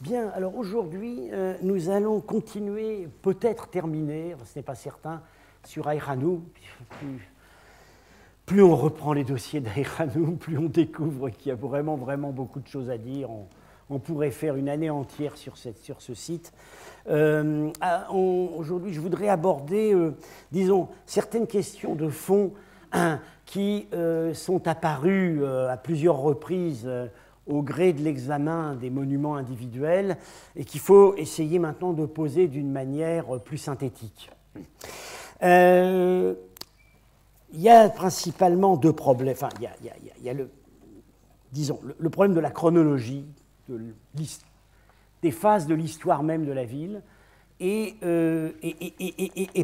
Bien, alors aujourd'hui, nous allons continuer, peut-être terminer, ce n'est pas certain, sur Aïranoum. Plus on reprend les dossiers d'Aïranoum, plus on découvre qu'il y a vraiment beaucoup de choses à dire. On pourrait faire une année entière sur ce site. Aujourd'hui, je voudrais aborder, disons, certaines questions de fond qui sont apparues à plusieurs reprises au gré de l'examen des monuments individuels et qu'il faut essayer maintenant de poser d'une manière plus synthétique. Il y a principalement deux problèmes. Enfin, il y a le problème de la chronologie, des phases de l'histoire même de la ville, et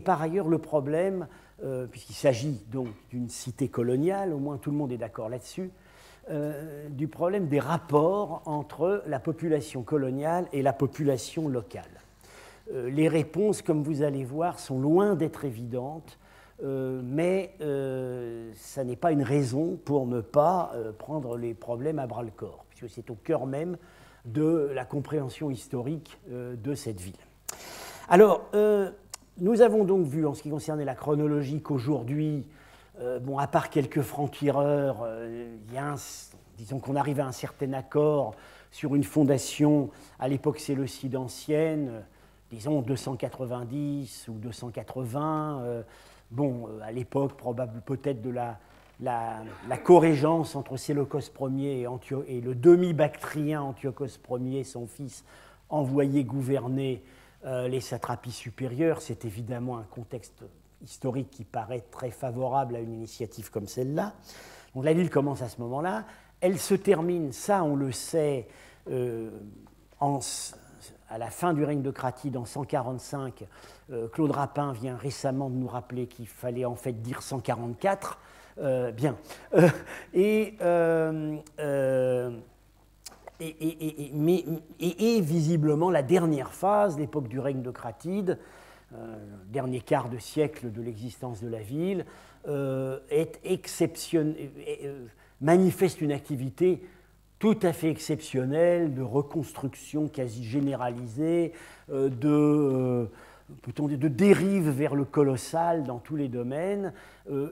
par ailleurs le problème, puisqu'il s'agit donc d'une cité coloniale, au moins tout le monde est d'accord là-dessus, du problème des rapports entre la population coloniale et la population locale. Les réponses, comme vous allez voir, sont loin d'être évidentes, mais ça n'est pas une raison pour ne pas prendre les problèmes à bras-le-corps, puisque c'est au cœur même de la compréhension historique de cette ville. Alors, nous avons donc vu, en ce qui concernait la chronologie, qu'aujourd'hui, bon, à part quelques francs-tireurs, disons qu'on arrive à un certain accord sur une fondation, à l'époque séleucide-ancienne, disons 290 ou 280, à l'époque probable peut-être de la corégence entre Séleucos Ier et le demi-bactrien Antiochos Ier, son fils, envoyé gouverner les satrapies supérieures. C'est évidemment un contexte historique qui paraît très favorable à une initiative comme celle-là. Donc la ville commence à ce moment-là. Elle se termine, ça on le sait, à la fin du règne de Cratide en 145. Claude Rapin vient récemment de nous rappeler qu'il fallait en fait dire 144. Mais visiblement la dernière phase, l'époque du règne de Cratide, dernier quart de siècle de l'existence de la ville, manifeste une activité tout à fait exceptionnelle de reconstruction quasi généralisée, de dérive vers le colossal dans tous les domaines,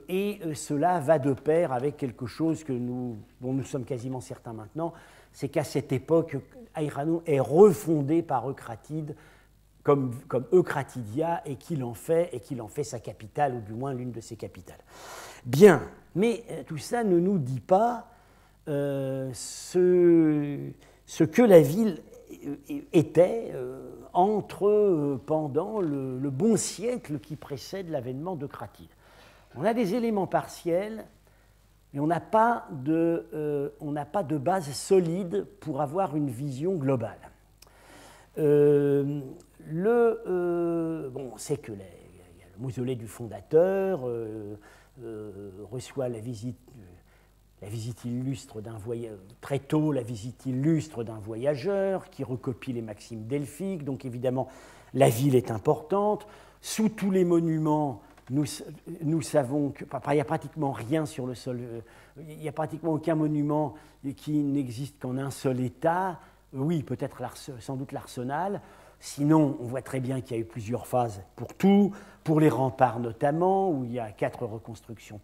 et cela va de pair avec quelque chose dont nous sommes quasiment certains maintenant, c'est qu'à cette époque, Aïranoum est refondé par Eucratide comme Eucratidia, et qu'il en fait sa capitale, ou du moins l'une de ses capitales. Bien, mais tout ça ne nous dit pas ce que la ville était pendant le bon siècle qui précède l'avènement d'Eucratide. On a des éléments partiels, mais on n'a pas de base solide pour avoir une vision globale. On sait que le mausolée du fondateur reçoit la visite illustre d'un voyageur, très tôt la visite illustre d'un voyageur qui recopie les maximes delphiques, donc évidemment la ville est importante. Sous tous les monuments, nous savons qu'il n'y a pratiquement rien sur le sol, il n'y a pratiquement aucun monument qui n'existe qu'en un seul état. Oui, peut-être sans doute l'Arsenal. Sinon, on voit très bien qu'il y a eu plusieurs phases pour tout, pour les remparts notamment, où il y a 4 reconstructions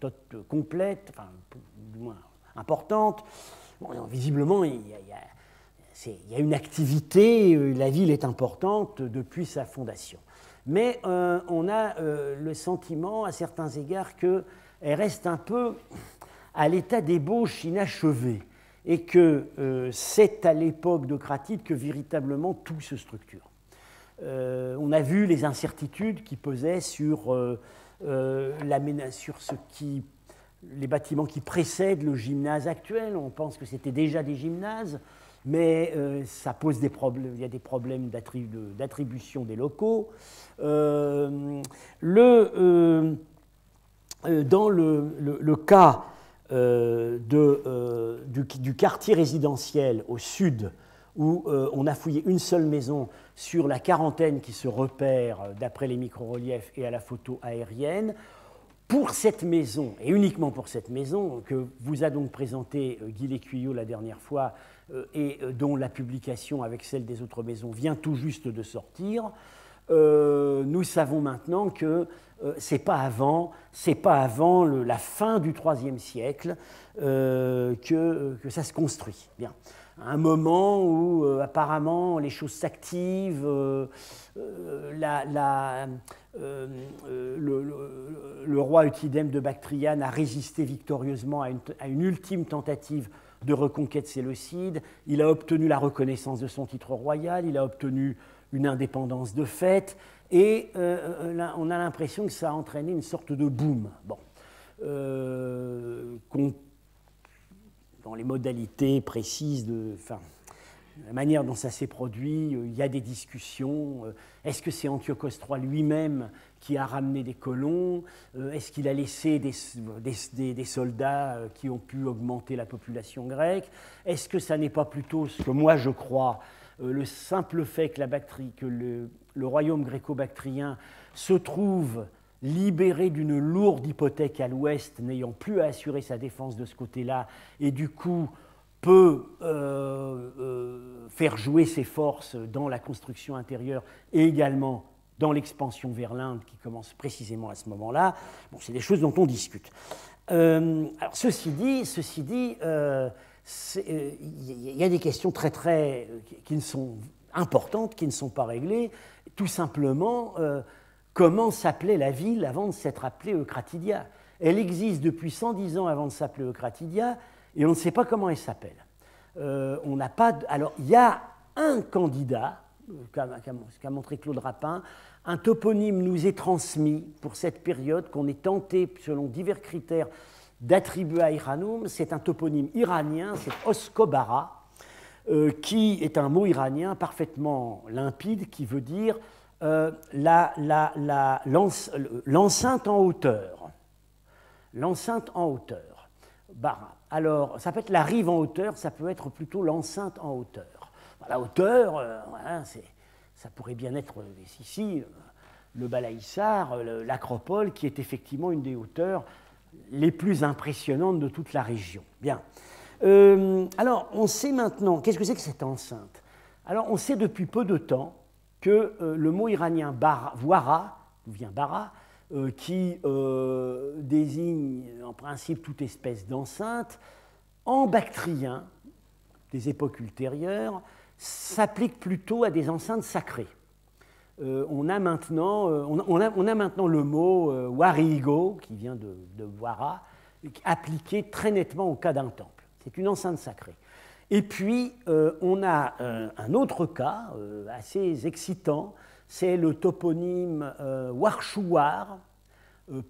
complètes, enfin, du moins importantes. Bon, visiblement, il y a une activité, la ville est importante depuis sa fondation. Mais on a le sentiment, à certains égards, qu'elle reste un peu à l'état d'ébauche inachevée, et que c'est à l'époque d'Eucratide que véritablement tout se structure. On a vu les incertitudes qui pesaient sur les bâtiments qui précèdent le gymnase actuel. On pense que c'était déjà des gymnases, mais ça pose des problèmes. Il y a des problèmes d'attribution des locaux. Dans le cas du quartier résidentiel au sud, où on a fouillé une seule maison sur la quarantaine qui se repère d'après les micro-reliefs et à la photo aérienne, pour cette maison, et uniquement pour cette maison, que vous a donc présenté Guy Lécuyot la dernière fois, et dont la publication avec celle des autres maisons vient tout juste de sortir, nous savons maintenant que ce n'est pas avant la fin du IIIe siècle que ça se construit. Bien. À un moment où apparemment les choses s'activent, le roi Eutydème de Bactriane a résisté victorieusement à une ultime tentative de reconquête séleucide, il a obtenu la reconnaissance de son titre royal, il a obtenu une indépendance de fait, et on a l'impression que ça a entraîné une sorte de boom. Bon. Dans les modalités précises la manière dont ça s'est produit, il y a des discussions. Est-ce que c'est Antiochos III lui-même qui a ramené des colons? Est-ce qu'il a laissé des soldats qui ont pu augmenter la population grecque? Est-ce que ça n'est pas plutôt ce que moi je crois, le simple fait que le royaume gréco-bactrien se trouve libéré d'une lourde hypothèque à l'ouest, n'ayant plus à assurer sa défense de ce côté-là, et du coup peut faire jouer ses forces dans la construction intérieure et également dans l'expansion vers l'Inde qui commence précisément à ce moment-là. Bon, c'est des choses dont on discute. Alors, ceci dit, il y a des questions qui ne sont importantes, qui ne sont pas réglées. Tout simplement, comment s'appelait la ville avant de s'être appelée Eucratidia? Elle existe depuis 110 ans avant de s'appeler Eucratidia, et on ne sait pas comment elle s'appelle. Alors, il y a un candidat, qu'a montré Claude Rapin, un toponyme nous est transmis pour cette période qu'on est tenté, selon divers critères, d'attribuer à Iranum. C'est un toponyme iranien, c'est Oskobara, qui est un mot iranien parfaitement limpide, qui veut dire l'enceinte en hauteur. L'enceinte en hauteur. Bara. Alors, ça peut être la rive en hauteur, ça peut être plutôt l'enceinte en hauteur. La hauteur, voilà, ça pourrait bien être ici, le Balaïssar, l'acropole, qui est effectivement une des hauteurs les plus impressionnantes de toute la région. Bien. Alors, on sait maintenant, qu'est-ce que c'est que cette enceinte? Alors, on sait depuis peu de temps que le mot iranien Wara, d'où vient Bara, qui désigne en principe toute espèce d'enceinte, en bactrien, des époques ultérieures, s'applique plutôt à des enceintes sacrées. On a maintenant le mot warigo, qui vient de Wara, appliqué très nettement au cas d'un temple. C'est une enceinte sacrée. Et puis, on a un autre cas assez excitant, c'est le toponyme Warchouar,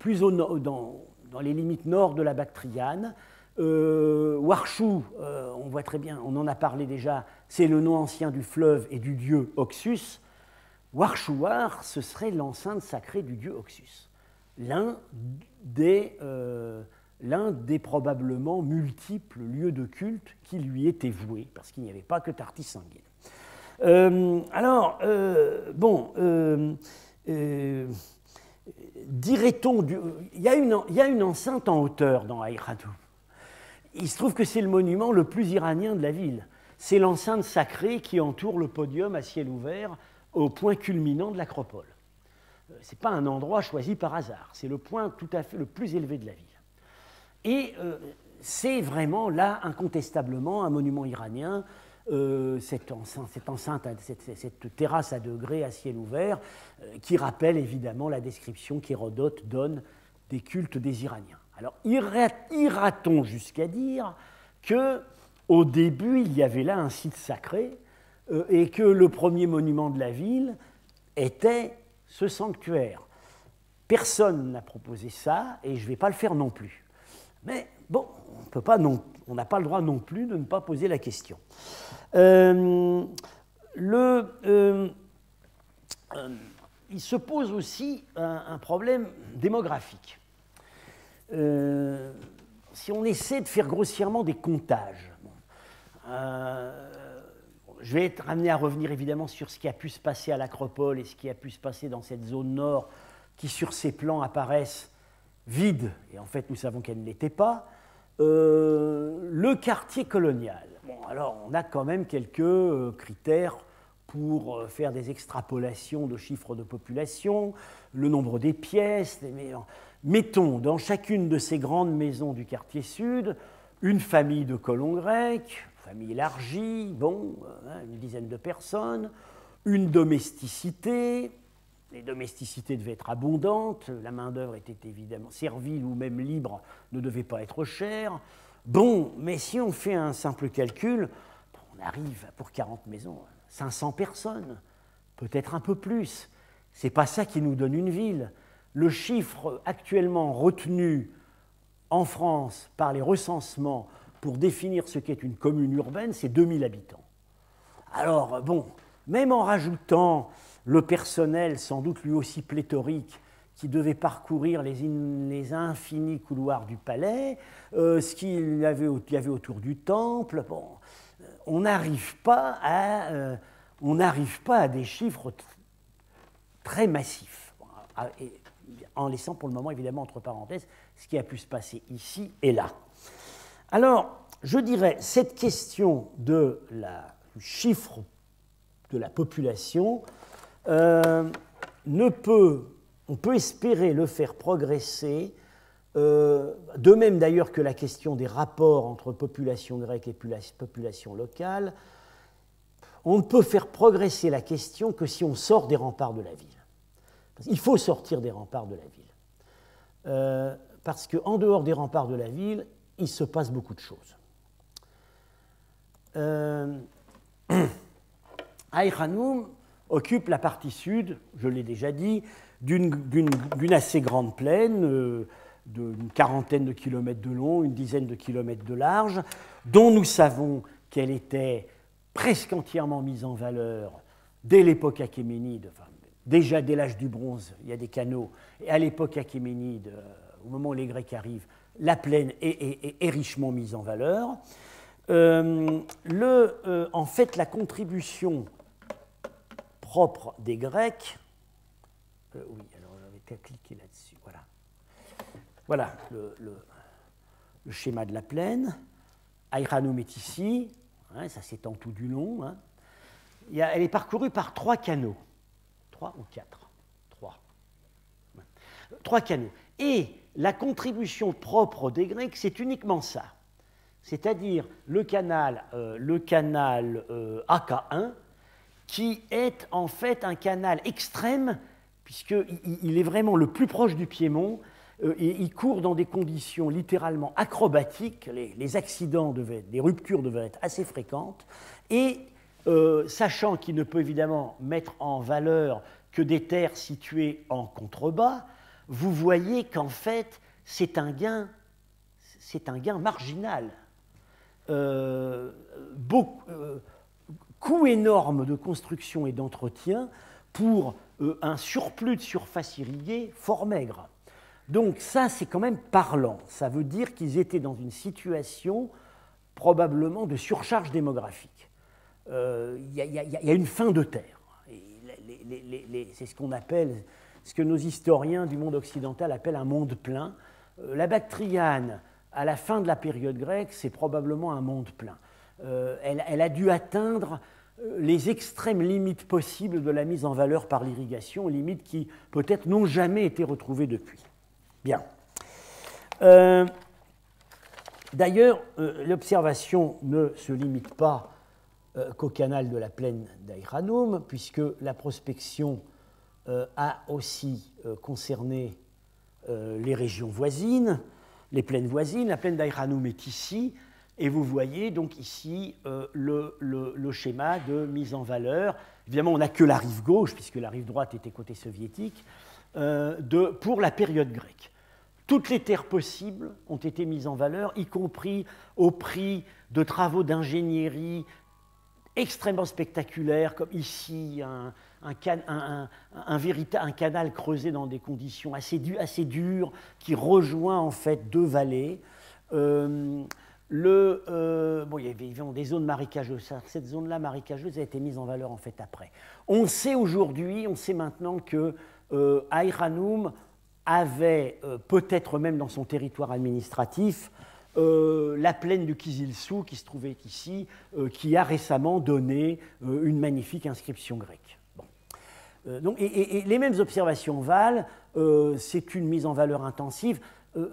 plus dans les limites nord de la Bactriane. Warchou, on voit très bien, on en a parlé déjà, c'est le nom ancien du fleuve et du dieu Oxus. Warchouar, ce serait l'enceinte sacrée du dieu Oxus, l'un des probablement multiples lieux de culte qui lui étaient voués, parce qu'il n'y avait pas que Tartis-Sanguine. Dirait-on, il y a une enceinte en hauteur dans Aïradou. Il se trouve que c'est le monument le plus iranien de la ville. C'est l'enceinte sacrée qui entoure le podium à ciel ouvert au point culminant de l'acropole. Ce n'est pas un endroit choisi par hasard, c'est le point tout à fait le plus élevé de la ville. Et c'est vraiment là, incontestablement, un monument iranien, cette terrasse à degrés à ciel ouvert, qui rappelle évidemment la description qu'Hérodote donne des cultes des Iraniens. Alors, ira-t-on jusqu'à dire qu'au début, il y avait là un site sacré et que le premier monument de la ville était ce sanctuaire? Personne n'a proposé ça et je ne vais pas le faire non plus. Mais bon, on n'a pas le droit non plus de ne pas poser la question. Il se pose aussi un problème démographique. Si on essaie de faire grossièrement des comptages, je vais être amené à revenir évidemment sur ce qui a pu se passer à l'Acropole et ce qui a pu se passer dans cette zone nord qui, sur ces plans, apparaissent vide, et en fait nous savons qu'elle ne l'était pas, le quartier colonial. Bon, alors on a quand même quelques critères pour faire des extrapolations de chiffres de population, le nombre des pièces. Mettons dans chacune de ces grandes maisons du quartier sud une famille de colons grecs, famille élargie, bon, une dizaine de personnes, une domesticité. Les domesticités devaient être abondantes, la main-d'œuvre était évidemment servile ou même libre, ne devait pas être chère. Bon, mais si on fait un simple calcul, on arrive pour 40 maisons, 500 personnes, peut-être un peu plus. Ce n'est pas ça qui nous donne une ville. Le chiffre actuellement retenu en France par les recensements pour définir ce qu'est une commune urbaine, c'est 2000 habitants. Alors, bon, même en rajoutant le personnel, sans doute lui aussi pléthorique, qui devait parcourir les infinis couloirs du palais, ce qu'il y avait autour du temple, bon, on n'arrive pas à des chiffres très massifs, en laissant pour le moment, évidemment, entre parenthèses, ce qui a pu se passer ici et là. Alors, je dirais, cette question du chiffre de la population, on peut espérer le faire progresser, de même d'ailleurs que la question des rapports entre population grecque et population locale. On ne peut faire progresser la question que si on sort des remparts de la ville. Il faut sortir des remparts de la ville. Parce qu'en dehors des remparts de la ville, il se passe beaucoup de choses. Aï-Khanoum occupe la partie sud, je l'ai déjà dit, d'une assez grande plaine, d'une quarantaine de kilomètres de long, une dizaine de kilomètres de large, dont nous savons qu'elle était presque entièrement mise en valeur dès l'époque achéménide, enfin, déjà dès l'âge du bronze, il y a des canaux, et à l'époque achéménide, au moment où les Grecs arrivent, la plaine est richement mise en valeur. En fait, la contribution propre des Grecs, oui, alors j'avais qu'à cliquer là-dessus, voilà. Voilà le schéma de la plaine. Aï-Khanoum est ici, hein, ça s'étend tout du long. Hein. Elle est parcourue par 3 canaux. 3 ou 4 3. 3 canaux. Et la contribution propre des Grecs, c'est uniquement ça. C'est-à-dire le canal AK1, qui est en fait un canal extrême, puisqu'il est vraiment le plus proche du Piémont, et il court dans des conditions littéralement acrobatiques, les accidents, les ruptures devaient être assez fréquentes, et sachant qu'il ne peut évidemment mettre en valeur que des terres situées en contrebas, vous voyez qu'en fait, c'est un gain marginal. Coût énorme de construction et d'entretien pour un surplus de surface irriguée fort maigre. Donc ça, c'est quand même parlant. Ça veut dire qu'ils étaient dans une situation probablement de surcharge démographique. Il y a une faim de terre. C'est ce qu'on appelle, ce que nos historiens du monde occidental appellent un monde plein. La Bactriane, à la fin de la période grecque, c'est probablement un monde plein. Elle a dû atteindre les extrêmes limites possibles de la mise en valeur par l'irrigation, limites qui peut-être n'ont jamais été retrouvées depuis. Bien. D'ailleurs, l'observation ne se limite pas qu'au canal de la plaine d'Aï-Khanoum, puisque la prospection a aussi concerné les régions voisines, les plaines voisines. La plaine d'Aï-Khanoum est ici, et vous voyez donc ici le schéma de mise en valeur. Évidemment, on n'a que la rive gauche, puisque la rive droite était côté soviétique, pour la période grecque. Toutes les terres possibles ont été mises en valeur, y compris au prix de travaux d'ingénierie extrêmement spectaculaires, comme ici un canal creusé dans des conditions assez dures, qui rejoint en fait 2 vallées. Il y avait des zones marécageuses. Cette zone-là marécageuse a été mise en valeur en fait après. On sait maintenant que Aï-Khanoum avait peut-être même dans son territoire administratif la plaine du Kizilsou qui se trouvait ici, qui a récemment donné une magnifique inscription grecque. Bon. Donc, et les mêmes observations valent, c'est une mise en valeur intensive,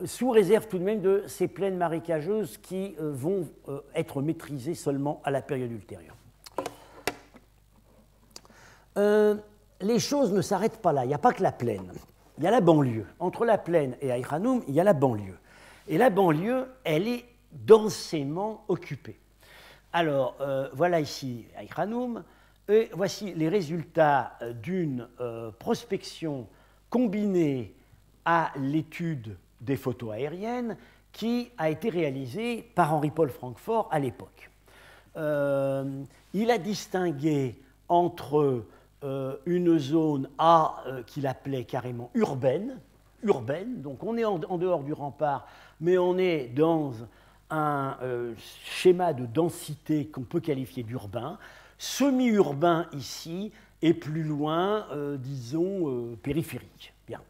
sous réserve tout de même de ces plaines marécageuses qui vont être maîtrisées seulement à la période ultérieure. Les choses ne s'arrêtent pas là, il n'y a pas que la plaine, il y a la banlieue. Entre la plaine et Aït Khanoum, il y a la banlieue. Et la banlieue, elle est densément occupée. Alors, voilà ici Aït Khanoum, et voici les résultats d'une prospection combinée à l'étude des photos aériennes qui a été réalisée par Henri-Paul Francfort à l'époque. Il a distingué entre une zone A qu'il appelait carrément urbaine, donc on est en dehors du rempart, mais on est dans un schéma de densité qu'on peut qualifier d'urbain, semi-urbain ici, et plus loin, disons, périphérique. Bien.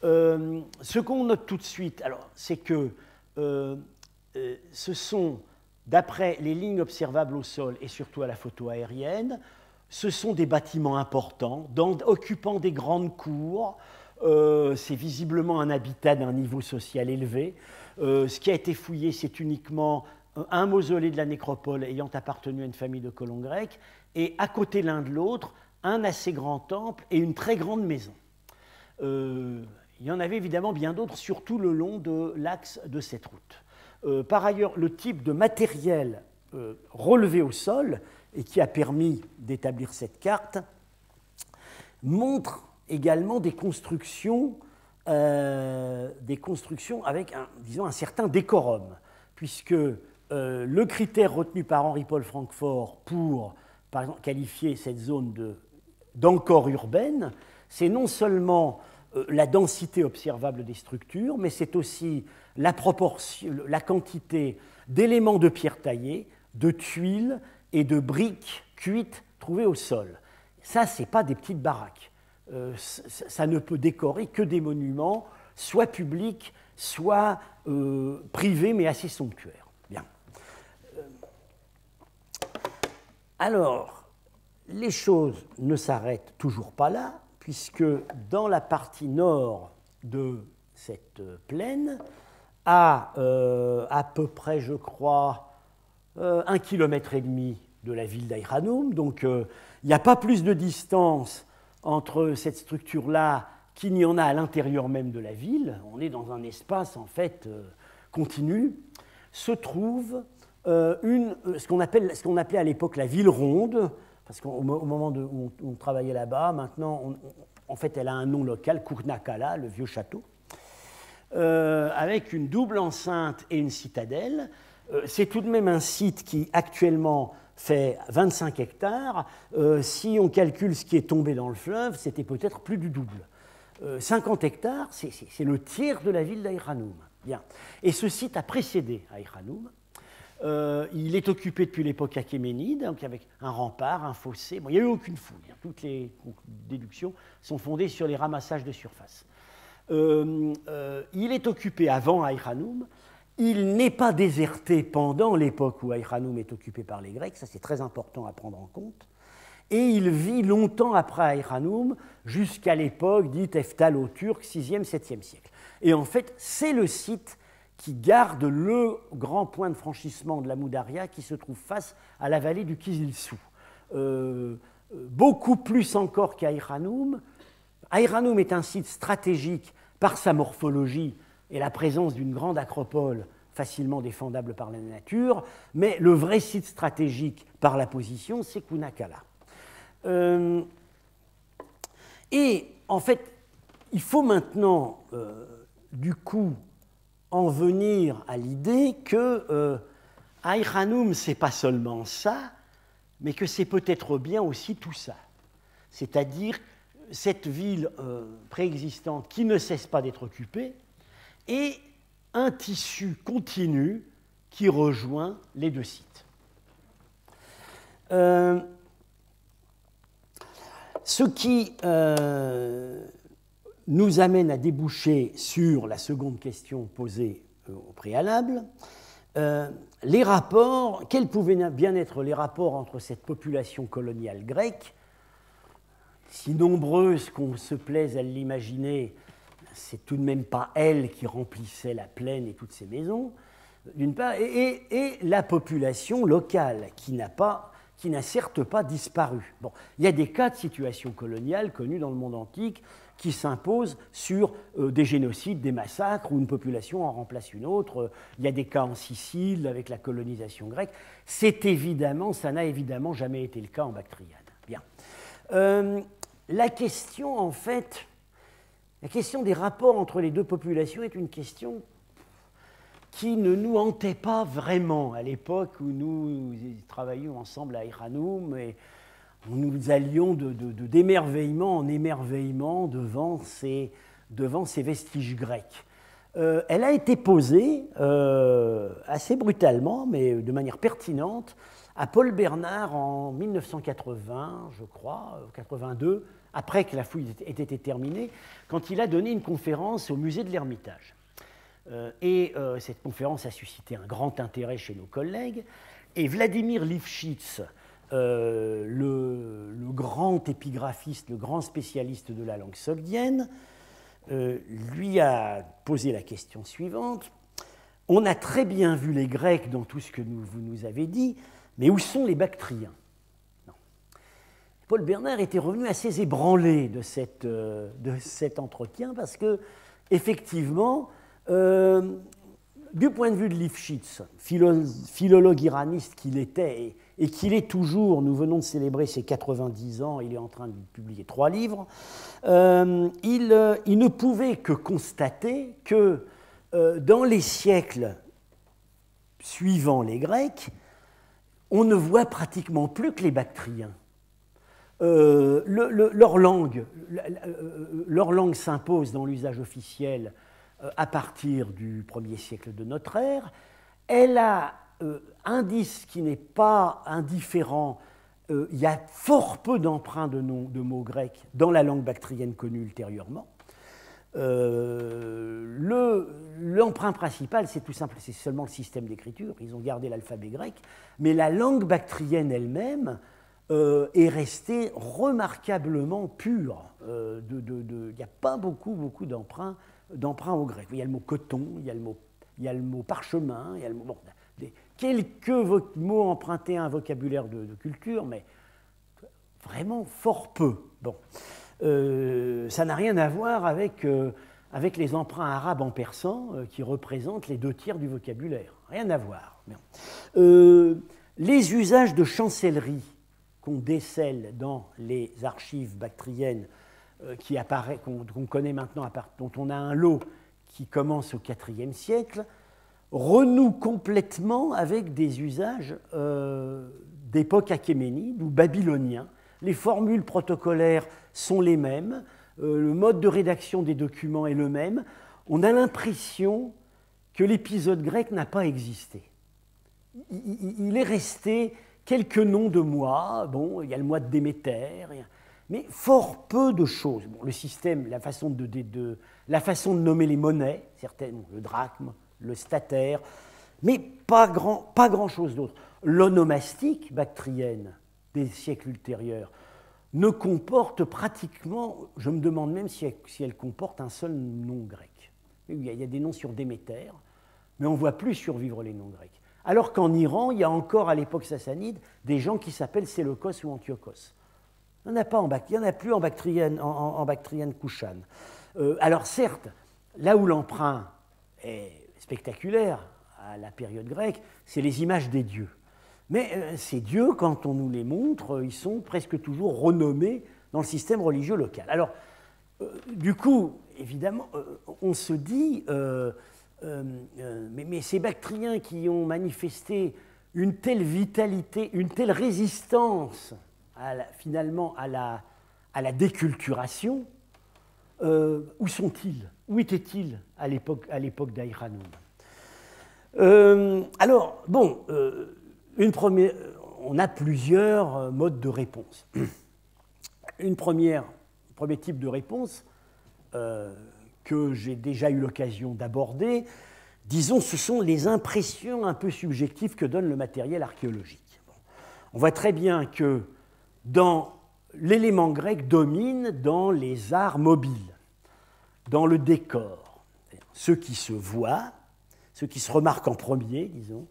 Ce qu'on note tout de suite, c'est que ce sont, d'après les lignes observables au sol et surtout à la photo aérienne, ce sont des bâtiments importants, occupant des grandes cours. C'est visiblement un habitat d'un niveau social élevé. Ce qui a été fouillé, c'est uniquement un mausolée de la nécropole ayant appartenu à une famille de colons grecs, et à côté l'un de l'autre, un assez grand temple et une très grande maison. Il y en avait évidemment bien d'autres, surtout le long de l'axe de cette route. Par ailleurs, le type de matériel relevé au sol, et qui a permis d'établir cette carte, montre également des constructions avec un certain décorum, puisque le critère retenu par Henri-Paul Francfort pour, par exemple, qualifier cette zone d'encore urbaine, c'est non seulement la densité observable des structures, mais c'est aussi la proportion, la quantité d'éléments de pierre taillée, de tuiles et de briques cuites trouvées au sol. Ça, ce n'est pas des petites baraques. Ça ne peut décorer que des monuments, soit publics, soit privés, mais assez somptuaires. Bien. Alors, les choses ne s'arrêtent toujours pas là, puisque dans la partie nord de cette plaine, à peu près, je crois, 1,5 km de la ville d'Aït Khanoum, donc il n'y a pas plus de distance entre cette structure-là qu'il n'y en a à l'intérieur même de la ville. On est dans un espace en fait continu. Se trouve ce qu'on appelait à l'époque la ville ronde, parce qu'au moment où on travaillait là-bas, maintenant, en fait, elle a un nom local, Kournakala, le vieux château, avec une double enceinte et une citadelle. C'est tout de même un site qui actuellement fait 25 hectares. Si on calcule ce qui est tombé dans le fleuve, c'était peut-être plus du double. 50 hectares, c'est le tiers de la ville d'Aït Khanoum. Bien. Et ce site a précédé Aït Khanoum. Il est occupé depuis l'époque achéménide, donc avec un rempart, un fossé. Bon, il n'y a eu aucune fouille. Toutes les déductions sont fondées sur les ramassages de surface. Il est occupé avant Aït Khanoum. Il n'est pas déserté pendant l'époque où Aït Khanoum est occupé par les Grecs, ça c'est très important à prendre en compte, et il vit longtemps après Aït Khanoum, jusqu'à l'époque dite Eftalo-turque, 6e, 7e siècle. Et en fait, c'est le site qui garde le grand point de franchissement de la Moudaria qui se trouve face à la vallée du Kizilsou. Beaucoup plus encore qu'Aït Khanoum. Aït Khanoum est un site stratégique par sa morphologie et la présence d'une grande acropole facilement défendable par la nature, mais le vrai site stratégique par la position, c'est Kournakala. Et en fait, il faut maintenant, du coup, en venir à l'idée que Aït Khanoum, ce n'est pas seulement ça, mais que c'est peut-être bien aussi tout ça. C'est-à-dire cette ville préexistante qui ne cesse pas d'être occupée, et un tissu continu qui rejoint les deux sites. Ce qui nous amène à déboucher sur la seconde question posée au préalable. Les rapports, quels pouvaient bien être les rapports entre cette population coloniale grecque, si nombreuse qu'on se plaise à l'imaginer, c'est tout de même pas elle qui remplissait la plaine et toutes ces maisons, d'une part, et la population locale qui n'a certes pas disparu. Bon, il y a des cas de situation coloniale connus dans le monde antique qui s'imposent sur des génocides, des massacres, où une population en remplace une autre. Il y a des cas en Sicile avec la colonisation grecque. Ça n'a évidemment jamais été le cas en Bactriane. Bien. La question, en fait, la question des rapports entre les deux populations est une question qui ne nous hantait pas vraiment à l'époque où nous travaillions ensemble à Iranum et où nous allions d'émerveillement en émerveillement devant ces vestiges grecs. Elle a été posée assez brutalement, mais de manière pertinente, à Paul Bernard en 1980, je crois, 82, après que la fouille ait été terminée, quand il a donné une conférence au musée de l'Ermitage. Cette conférence a suscité un grand intérêt chez nos collègues, et Vladimir Lifshitz, le grand épigraphiste, le grand spécialiste de la langue sogdienne, lui a posé la question suivante. On a très bien vu les Grecs dans tout ce que vous nous avez dit, mais où sont les Bactriens? Non. Paul Bernard était revenu assez ébranlé de cet entretien parce que, effectivement, du point de vue de Lifshitz, philologue iraniste qu'il était et qu'il est toujours, nous venons de célébrer ses 90 ans, il est en train de publier 3 livres, il ne pouvait que constater que dans les siècles suivant les Grecs, on ne voit pratiquement plus que les Bactriens. Leur langue s'impose dans l'usage officiel à partir du 1er siècle de notre ère. Elle a un indice qui n'est pas indifférent. Il y a fort peu d'emprunts de mots grecs dans la langue bactrienne connue ultérieurement. L'emprunt principal, c'est tout simple, c'est seulement le système d'écriture. Ils ont gardé l'alphabet grec, mais la langue bactrienne elle-même est restée remarquablement pure. Il n'y a pas beaucoup d'emprunts au grec. Il y a le mot coton, il y a le mot parchemin, il y a le mot, quelques mots empruntés à un vocabulaire de culture, mais vraiment fort peu. Bon. Ça n'a rien à voir avec les emprunts arabes en persan qui représentent les 2/3 du vocabulaire. Rien à voir. Les usages de chancellerie qu'on décèle dans les archives bactriennes qu'on connaît maintenant, dont on a un lot qui commence au IVe siècle, renouent complètement avec des usages d'époque achéménide ou babylonien. Les formules protocolaires sont les mêmes, le mode de rédaction des documents est le même. On a l'impression que l'épisode grec n'a pas existé. Il est resté quelques noms de mois, bon, il y a le mois de Déméter, mais fort peu de choses. Bon, le système, la façon de nommer les monnaies, certaines, le drachme, le statère, mais pas grand-chose d'autre. L'onomastique bactrienne des siècles ultérieurs ne comporte pratiquement, je me demande même si elle comporte un seul nom grec. Il y a des noms sur Déméter, mais on ne voit plus survivre les noms grecs. Alors qu'en Iran, il y a encore à l'époque sassanide des gens qui s'appellent Séleucos ou Antiochos. Il n'y en a plus en bactrienne Kushan. Alors certes, là où l'emprunt est spectaculaire à la période grecque, c'est les images des dieux. Mais ces dieux, quand on nous les montre, ils sont presque toujours renommés dans le système religieux local. Alors, du coup, évidemment, on se dit, mais ces Bactriens qui ont manifesté une telle vitalité, une telle résistance finalement à la déculturation, où sont-ils? Où étaient-ils à l'époque d'Aïranum? Alors, bon, on a plusieurs modes de réponse. Premier type de réponse, que j'ai déjà eu l'occasion d'aborder. Disons, ce sont les impressions un peu subjectives que donne le matériel archéologique. Bon. On voit très bien que l'élément grec domine dans les arts mobiles, dans le décor, ceux qui se voient, ceux qui se remarquent en premier, disons,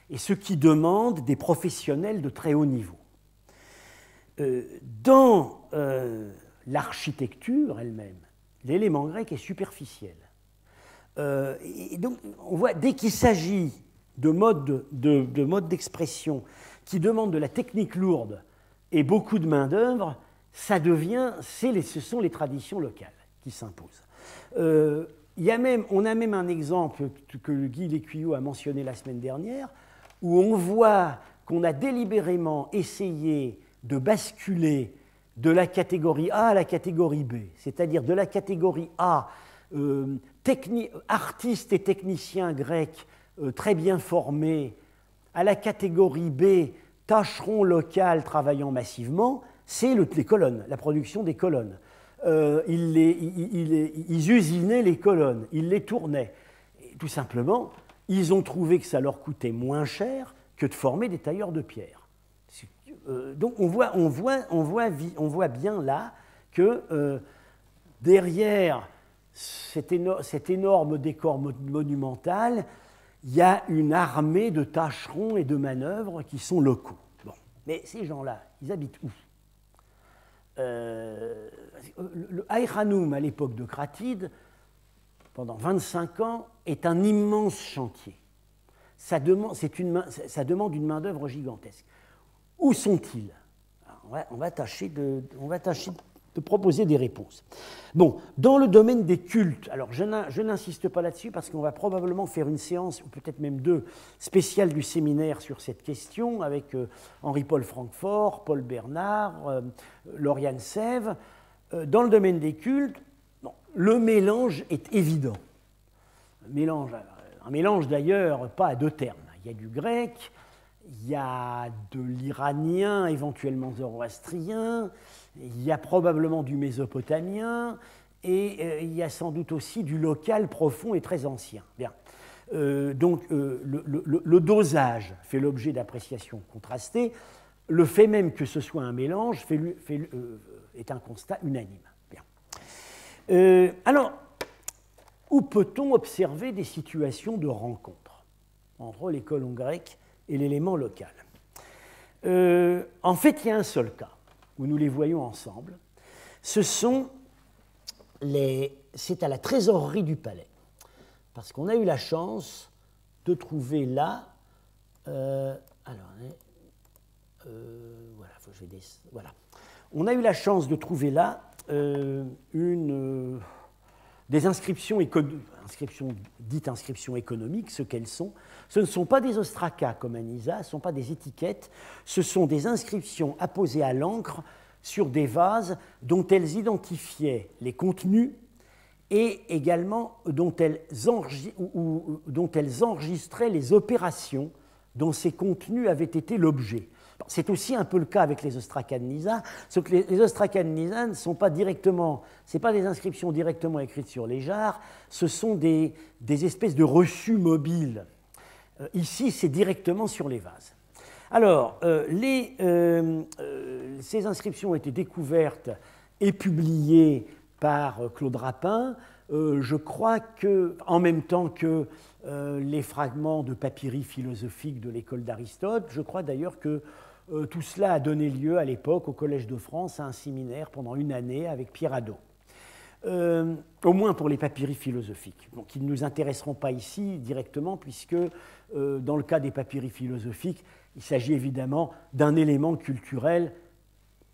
et ceux qui demandent des professionnels de très haut niveau. Dans l'architecture elle-même, l'élément grec est superficiel. Et donc, on voit, dès qu'il s'agit de modes d'expression qui demandent de la technique lourde et beaucoup de main-d'œuvre, ce sont les traditions locales qui s'imposent. On a même un exemple que Guy Lécuyot a mentionné la semaine dernière, où on voit qu'on a délibérément essayé de basculer de la catégorie A à la catégorie B, c'est-à-dire de la catégorie A, artistes et techniciens grecs très bien formés, à la catégorie B, tâcherons locaux travaillant massivement, c'est les colonnes, la production des colonnes. Ils usinaient les colonnes, ils les tournaient. Et tout simplement, ils ont trouvé que ça leur coûtait moins cher que de former des tailleurs de pierre. Donc on voit bien là que derrière cet énorme décor monumental, il y a une armée de tâcherons et de manœuvres qui sont locaux. Bon. Mais ces gens-là, ils habitent où? Le Aïranoum, à l'époque de Cratide, pendant 25 ans, est un immense chantier. Ça demande une main-d'œuvre gigantesque. Où sont-ils? On va tâcher de proposer des réponses. Bon, dans le domaine des cultes, alors je n'insiste pas là-dessus parce qu'on va probablement faire une séance, ou peut-être même deux, spéciales du séminaire sur cette question avec Henri-Paul Francfort, Paul Bernard, Lauriane Sève. Dans le domaine des cultes, bon, le mélange est évident. Un mélange d'ailleurs pas à deux termes. Il y a du grec, il y a de l'iranien, éventuellement zoroastrien, il y a probablement du mésopotamien, et il y a sans doute aussi du local profond et très ancien. Bien. Donc le dosage fait l'objet d'appréciations contrastées. Le fait même que ce soit un mélange est un constat unanime. Bien. Alors, où peut-on observer des situations de rencontre entre les colons grecs et l'élément local? En fait, il y a un seul cas où nous les voyons ensemble. C'est à la trésorerie du palais, parce qu'on a eu la chance de trouver là. Voilà. On a eu la chance de trouver là des inscriptions dites inscriptions économiques, ce qu'elles sont. Ce ne sont pas des ostracas comme à Nisa, ce ne sont pas des étiquettes, ce sont des inscriptions apposées à l'encre sur des vases dont elles identifiaient les contenus et également dont elles enregistraient les opérations dont ces contenus avaient été l'objet. C'est aussi un peu le cas avec les ostracas de Nisa, sauf que les ostracas de Nisa ne sont pas directement, ce n'est pas des inscriptions directement écrites sur les jarres, ce sont des espèces de reçus mobiles. Ici, c'est directement sur les vases. Alors, ces inscriptions ont été découvertes et publiées par Claude Rapin. Je crois qu'en même temps que les fragments de papyri philosophiques de l'école d'Aristote, je crois d'ailleurs que tout cela a donné lieu à l'époque au Collège de France à un séminaire pendant une année avec Pierre Hadot. Au moins pour les papyri philosophiques, donc qui ne nous intéresseront pas ici directement, puisque dans le cas des papyri philosophiques, il s'agit évidemment d'un élément culturel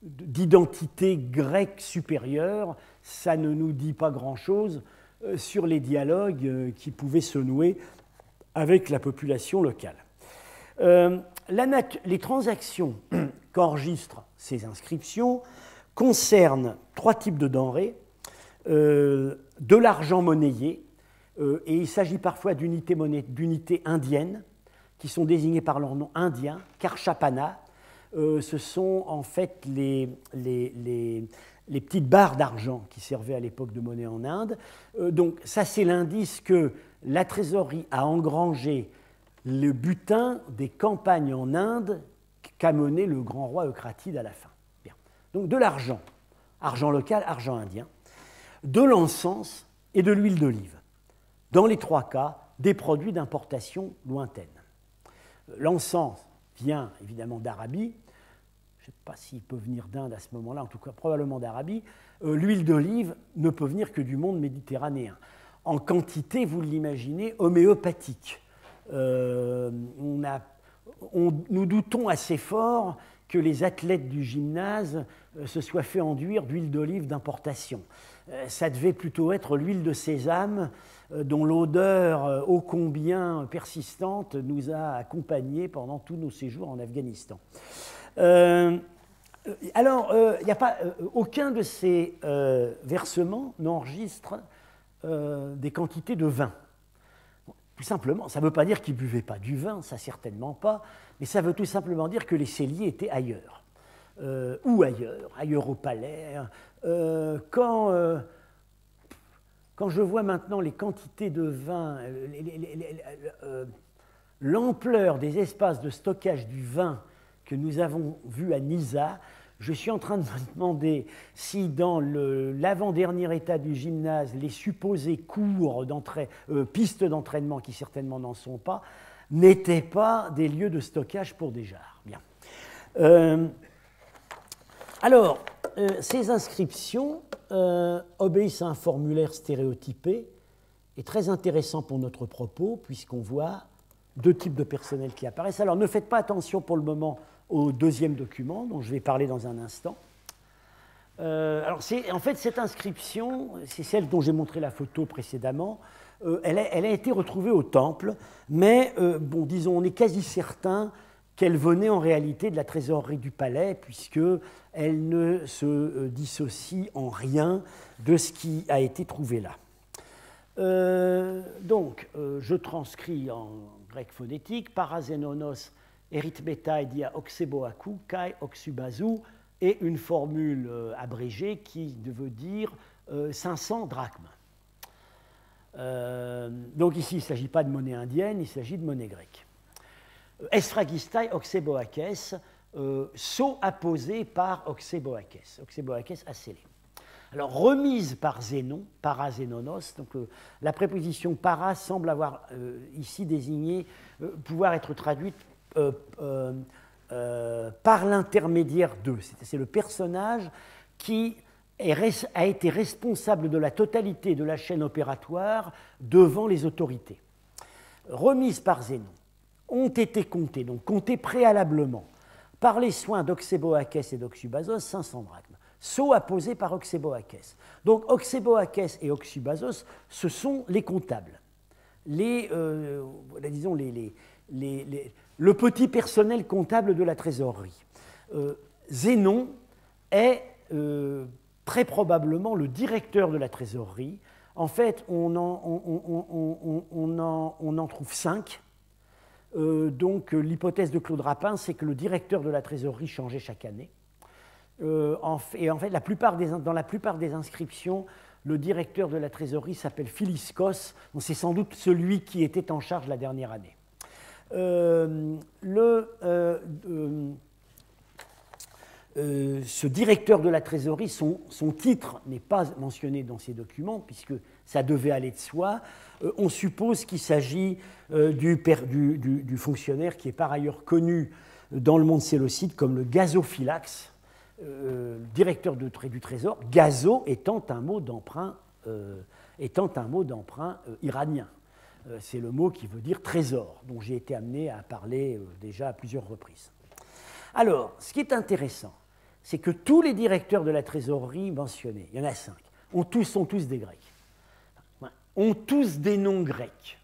d'identité grecque supérieure. Ça ne nous dit pas grand-chose sur les dialogues qui pouvaient se nouer avec la population locale. Les transactions qu'enregistrent ces inscriptions concernent trois types de denrées. De l'argent monnayé, et il s'agit parfois d'unités indiennes qui sont désignées par leur nom indien, karshapana. Ce sont en fait les les petites barres d'argent qui servaient à l'époque de monnaie en Inde. Donc ça, c'est l'indice que la trésorerie a engrangé le butin des campagnes en Inde qu'a mené le grand roi Eucratide à la fin. Bien. Donc de l'argent, argent local, argent indien, de l'encens et de l'huile d'olive. Dans les trois cas, des produits d'importation lointaine. L'encens vient évidemment d'Arabie. Je ne sais pas s'il peut venir d'Inde à ce moment-là, en tout cas probablement d'Arabie. L'huile d'olive ne peut venir que du monde méditerranéen. En quantité, vous l'imaginez, homéopathique. Nous doutons assez fort que les athlètes du gymnase se soient fait enduire d'huile d'olive d'importation. Ça devait plutôt être l'huile de sésame dont l'odeur ô combien persistante nous a accompagnés pendant tous nos séjours en Afghanistan. Alors, y a pas, aucun de ces versements n'enregistre des quantités de vin. Tout simplement, ça ne veut pas dire qu'ils ne buvaient pas du vin, ça certainement pas, mais ça veut tout simplement dire que les celliers étaient ailleurs. Ou ailleurs au palais. Quand je vois maintenant les quantités de vin, l'ampleur des espaces de stockage du vin que nous avons vus à Nizza, je suis en train de me demander si dans l'avant-dernier état du gymnase, les supposés cours pistes d'entraînement, qui certainement n'en sont pas, n'étaient pas des lieux de stockage pour des jarres. Bien. Alors, ces inscriptions obéissent à un formulaire stéréotypé et très intéressant pour notre propos, puisqu'on voit deux types de personnel qui apparaissent. Alors, ne faites pas attention pour le moment au deuxième document, dont je vais parler dans un instant. Alors, en fait, cette inscription, c'est celle dont j'ai montré la photo précédemment, elle a été retrouvée au temple, mais, bon, disons, on est quasi certain qu'elle venait en réalité de la trésorerie du palais, puisqu'elle ne se dissocie en rien de ce qui a été trouvé là. Donc, je transcris en grec phonétique, Parazénonos Erythmetai dia oxeboakou, kai oxubazu, et une formule abrégée qui veut dire 500 drachmes. Donc ici, il ne s'agit pas de monnaie indienne, il s'agit de monnaie grecque. Esphragistai oxeboakes, sceau apposé par Oxéboakès, Oxéboakès a scellé. Alors, remise par Zénon, parazénonos, donc la préposition para semble avoir ici désigné, pouvoir être traduite par l'intermédiaire d'eux. C'est le personnage qui a été responsable de la totalité de la chaîne opératoire devant les autorités. Remise par Zénon, ont été comptés, donc comptés préalablement, par les soins d'Oxéboakès et d'Oxubazos, 500 drachmes. Sceau apposé par Oxéboakès. Donc Oxéboakès et Oxubazos, ce sont les comptables. Disons le petit personnel comptable de la trésorerie. Zénon est très probablement le directeur de la trésorerie. En fait, on en trouve 5. Donc l'hypothèse de Claude Rapin, c'est que le directeur de la trésorerie changeait chaque année. Et en fait, dans la plupart des inscriptions, le directeur de la trésorerie s'appelle Philiscos, donc c'est sans doute celui qui était en charge la dernière année. Ce directeur de la trésorerie, son titre n'est pas mentionné dans ces documents, puisque ça devait aller de soi. On suppose qu'il s'agit du fonctionnaire qui est par ailleurs connu dans le monde séleucide comme le gazophylax, directeur du Trésor, gazo étant un mot d'emprunt iranien. C'est le mot qui veut dire trésor, dont j'ai été amené à parler déjà à plusieurs reprises. Alors, ce qui est intéressant, c'est que tous les directeurs de la trésorerie mentionnés, il y en a 5, sont tous des Grecs. Ont tous des noms grecs.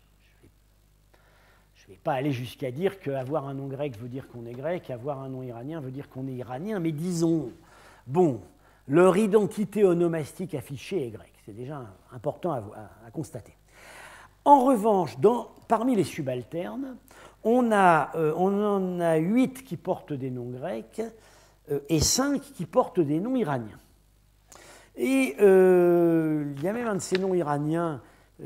Je ne vais pas aller jusqu'à dire qu'avoir un nom grec veut dire qu'on est grec, avoir un nom iranien veut dire qu'on est iranien, mais disons, bon, leur identité onomastique affichée est grecque. C'est déjà important à constater. En revanche, parmi les subalternes, on en a 8 qui portent des noms grecs et 5 qui portent des noms iraniens. Et il y a même un de ces noms iraniens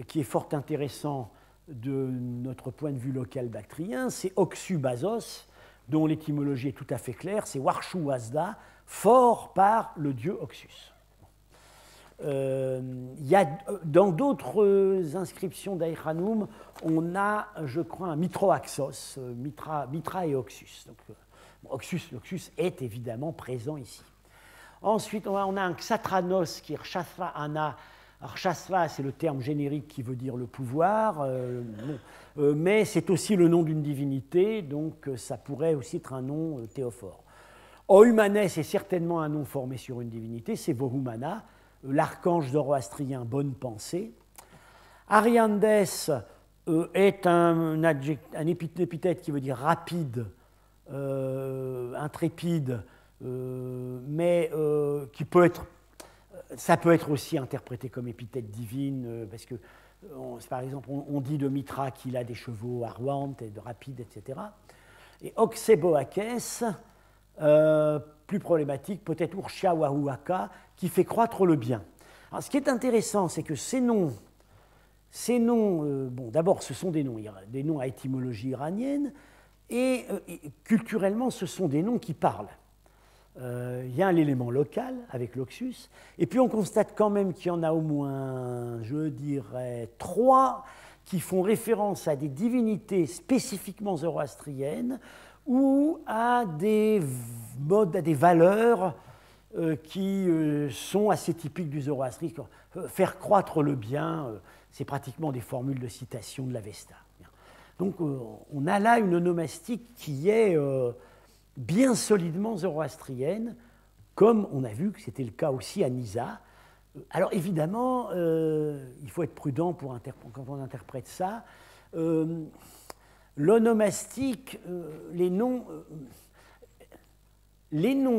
qui est fort intéressant de notre point de vue local bactrien, c'est Oxu-Bazos, dont l'étymologie est tout à fait claire, c'est Warshu-Wazda, fort par le dieu Oxus. Il y a, dans d'autres inscriptions d'Aïranoum, on a, je crois, un Mitroaxos, Mitra et Oxus. Donc, Oxus est évidemment présent ici. Ensuite, on a un Xatranos qui est Rchasva Ana. Rchasva, c'est le terme générique qui veut dire le pouvoir, mais c'est aussi le nom d'une divinité, donc ça pourrait aussi être un nom théophore. Ohumanes est certainement un nom formé sur une divinité, c'est Vohumana, l'archange zoroastrien bonne pensée. Ariandes est un épithète qui veut dire rapide, intrépide, mais qui peut être, ça peut être aussi interprété comme épithète divine, parce que, par exemple, on dit de Mitra qu'il a des chevaux arwantes et de rapides, etc. Et Oxeboakes, plus problématique, peut-être Urshia Wahuaka, qui fait croître le bien. Alors, ce qui est intéressant, c'est que ces noms, bon, d'abord, ce sont des noms à étymologie iranienne, et culturellement, ce sont des noms qui parlent. Il y a un élément local avec l'Oxus, et puis on constate quand même qu'il y en a au moins, je dirais, 3 qui font référence à des divinités spécifiquement zoroastriennes ou à des modes, à des valeurs qui sont assez typiques du zoroastrisme. Faire croître le bien, c'est pratiquement des formules de citation de l'Avesta. Donc on a là une onomastique qui est bien solidement zoroastrienne, comme on a vu que c'était le cas aussi à Nisa. Alors évidemment, il faut être prudent quand on interprète ça. L'onomastique, les noms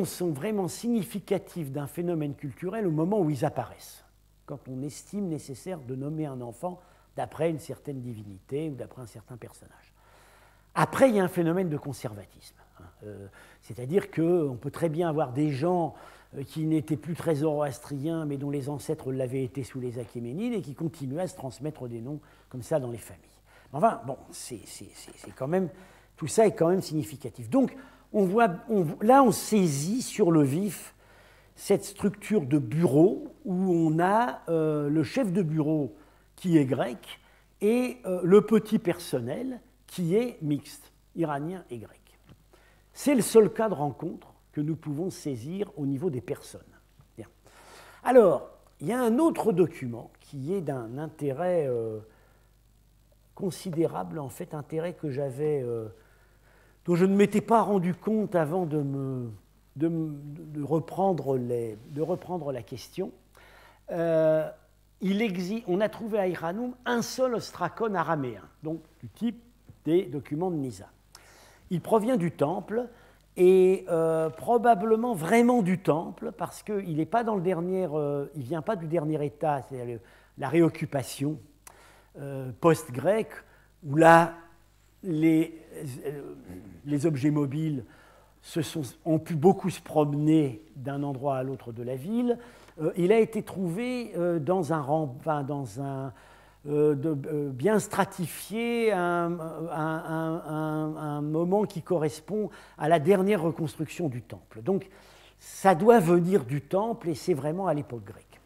sont vraiment significatifs d'un phénomène culturel au moment où ils apparaissent, quand on estime nécessaire de nommer un enfant d'après une certaine divinité ou d'après un certain personnage. Après, il y a un phénomène de conservatisme. C'est-à-dire qu'on peut très bien avoir des gens qui n'étaient plus très zoroastriens, mais dont les ancêtres l'avaient été sous les Achéménides, et qui continuaient à se transmettre des noms comme ça dans les familles. Enfin, bon, c'est quand même, tout ça est quand même significatif. Donc, là, on saisit sur le vif cette structure de bureau où on a le chef de bureau qui est grec et le petit personnel qui est mixte, iranien et grec. C'est le seul cas de rencontre que nous pouvons saisir au niveau des personnes. Bien. Alors, il y a un autre document qui est d'un intérêt considérable, en fait, intérêt que j'avais, dont je ne m'étais pas rendu compte avant de reprendre la question. On a trouvé à Aïranoum un seul ostracon araméen, donc du type des documents de Nisa. Il provient du temple et probablement vraiment du temple parce qu'il n'est pas dans le dernier, il vient pas du dernier état, c'est-à-dire la réoccupation post-grecque où là les objets mobiles ont pu beaucoup se promener d'un endroit à l'autre de la ville. Il a été trouvé bien stratifié un moment qui correspond à la dernière reconstruction du temple. Donc, ça doit venir du temple et c'est vraiment à l'époque grecque.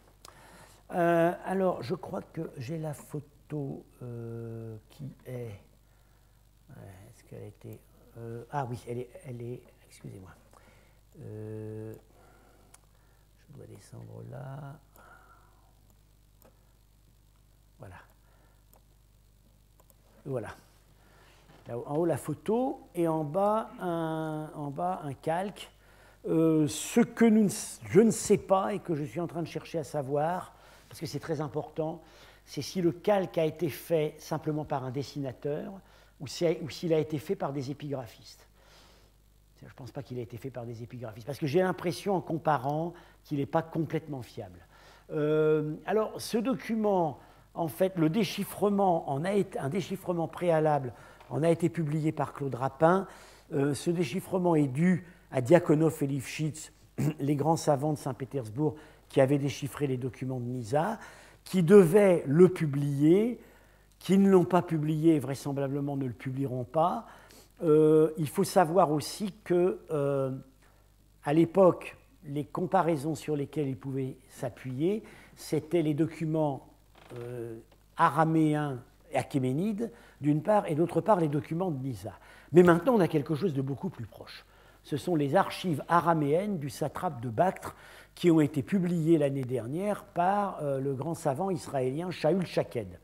Alors, je crois que j'ai la photo qui est... Est-ce qu'elle a été... ah oui, elle est excusez-moi. Je dois descendre là. Voilà. Voilà. Là, en haut, la photo, et en bas, un calque. Ce que je ne sais pas et que je suis en train de chercher à savoir, parce que c'est très important, c'est si le calque a été fait simplement par un dessinateur ou s'il a été fait par des épigraphistes. Je ne pense pas qu'il ait été fait par des épigraphistes, parce que j'ai l'impression, en comparant, qu'il n'est pas complètement fiable. Alors, ce document, en fait, le déchiffrement, un déchiffrement préalable en a été publié par Claude Rapin. Ce déchiffrement est dû à Diakonov et Lifshitz, les grands savants de Saint-Pétersbourg, qui avait déchiffré les documents de Nizza, qui devaient le publier, qui ne l'ont pas publié et vraisemblablement ne le publieront pas. Il faut savoir aussi que, à l'époque, les comparaisons sur lesquelles ils pouvaient s'appuyer, c'était les documents araméens et achéménides, d'une part, et d'autre part, les documents de Nizza. Mais maintenant, on a quelque chose de beaucoup plus proche. Ce sont les archives araméennes du satrape de Bactre qui ont été publiées l'année dernière par le grand savant israélien Shaul Shaked.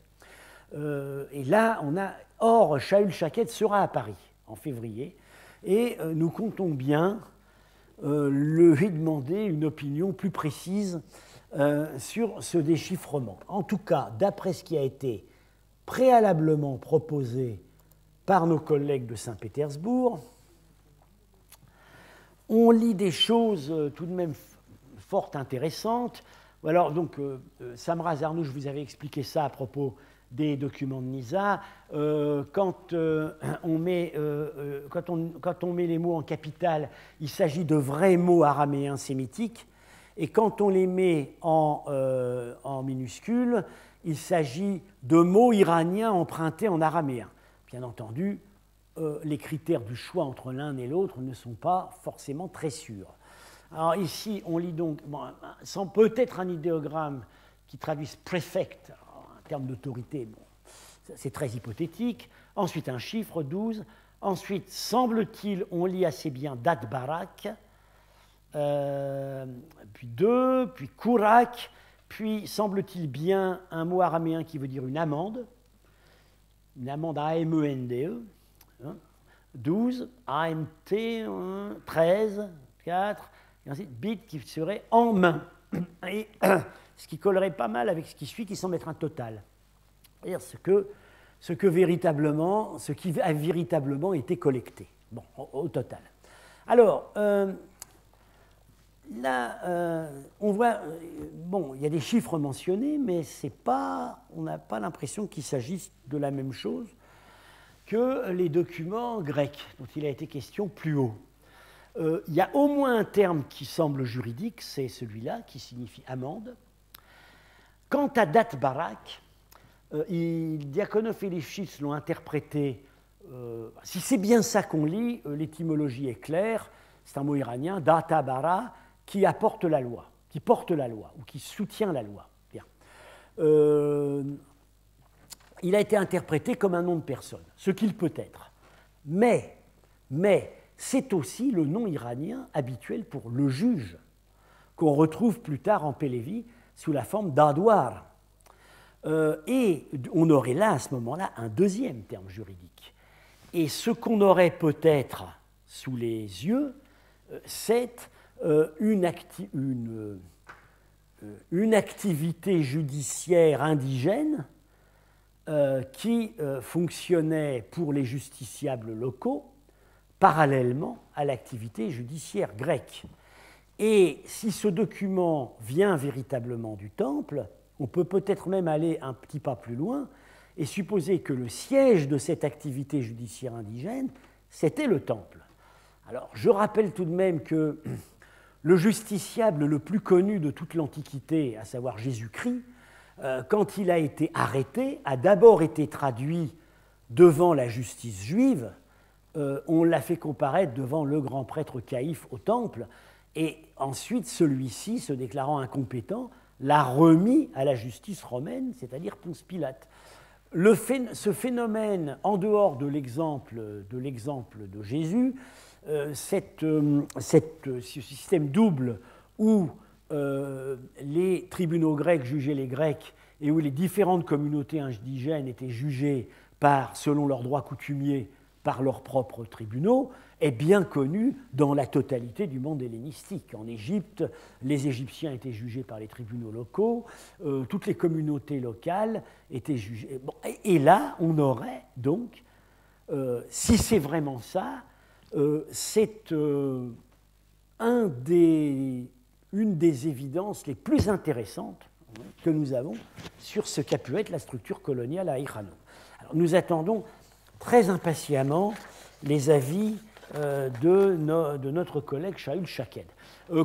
Et là, Or, Shaul Shaked sera à Paris en février, et nous comptons bien lui demander une opinion plus précise sur ce déchiffrement. En tout cas, d'après ce qui a été préalablement proposé par nos collègues de Saint-Pétersbourg, on lit des choses tout de même fort intéressantes. Alors, donc, Samra Zarnouch, je vous avais expliqué ça à propos des documents de Nizza. Quand on met les mots en capitale, il s'agit de vrais mots araméens sémitiques, et quand on les met en minuscules, il s'agit de mots iraniens empruntés en araméen. Bien entendu, les critères du choix entre l'un et l'autre ne sont pas forcément très sûrs. Alors ici, on lit donc, sans peut-être un idéogramme qui traduise préfect, en termes d'autorité, bon, c'est très hypothétique. Ensuite, un chiffre, 12. Ensuite, semble-t-il, on lit assez bien Dat Barak, puis 2, puis Kourak, puis, semble-t-il bien, un mot araméen qui veut dire une amende A-M-E-N-D-E, 12, A-M-T, 13, 4, et ensuite bit qui serait en main, et ce qui collerait pas mal avec ce qui suit, qui semble être un total. C'est-à-dire ce qui a véritablement été collecté, bon, au total. Alors, là, on voit, bon, il y a des chiffres mentionnés, mais on n'a pas l'impression qu'il s'agisse de la même chose que les documents grecs dont il a été question plus haut. Il y a au moins un terme qui semble juridique, c'est celui-là, qui signifie amende. Quant à Dat Barak, Diakonov et Lifshitz l'ont interprété, si c'est bien ça qu'on lit, l'étymologie est claire, c'est un mot iranien, Data Bara, qui apporte la loi, qui porte la loi, ou qui soutient la loi. Bien. Il a été interprété comme un nom de personne, ce qu'il peut être. Mais c'est aussi le nom iranien habituel pour le juge, qu'on retrouve plus tard en Pélévi sous la forme d'Adwar. Et on aurait là, à ce moment-là, un deuxième terme juridique. Et ce qu'on aurait peut-être sous les yeux, c'est une activité judiciaire indigène qui fonctionnait pour les justiciables locaux parallèlement à l'activité judiciaire grecque. Et si ce document vient véritablement du Temple, on peut peut-être même aller un petit pas plus loin et supposer que le siège de cette activité judiciaire indigène, c'était le Temple. Alors, je rappelle tout de même que le justiciable le plus connu de toute l'Antiquité, à savoir Jésus-Christ, quand il a été arrêté, a d'abord été traduit devant la justice juive. On l'a fait comparaître devant le grand prêtre Caïphe au Temple, et ensuite celui-ci, se déclarant incompétent, l'a remis à la justice romaine, c'est-à-dire Ponce Pilate. Ce phénomène, en dehors de l'exemple de Jésus, ce système double où les tribunaux grecs jugeaient les Grecs et où les différentes communautés indigènes étaient jugées selon leurs droits coutumiers par leurs propres tribunaux, est bien connu dans la totalité du monde hellénistique. En Égypte, les Égyptiens étaient jugés par les tribunaux locaux, toutes les communautés locales étaient jugées. Bon, et là, on aurait donc, si c'est vraiment ça, c'est une des évidences les plus intéressantes que nous avons sur ce qu'a pu être la structure coloniale à Irano. Alors, nous attendons très impatiemment les avis de notre collègue Shaul Shaked.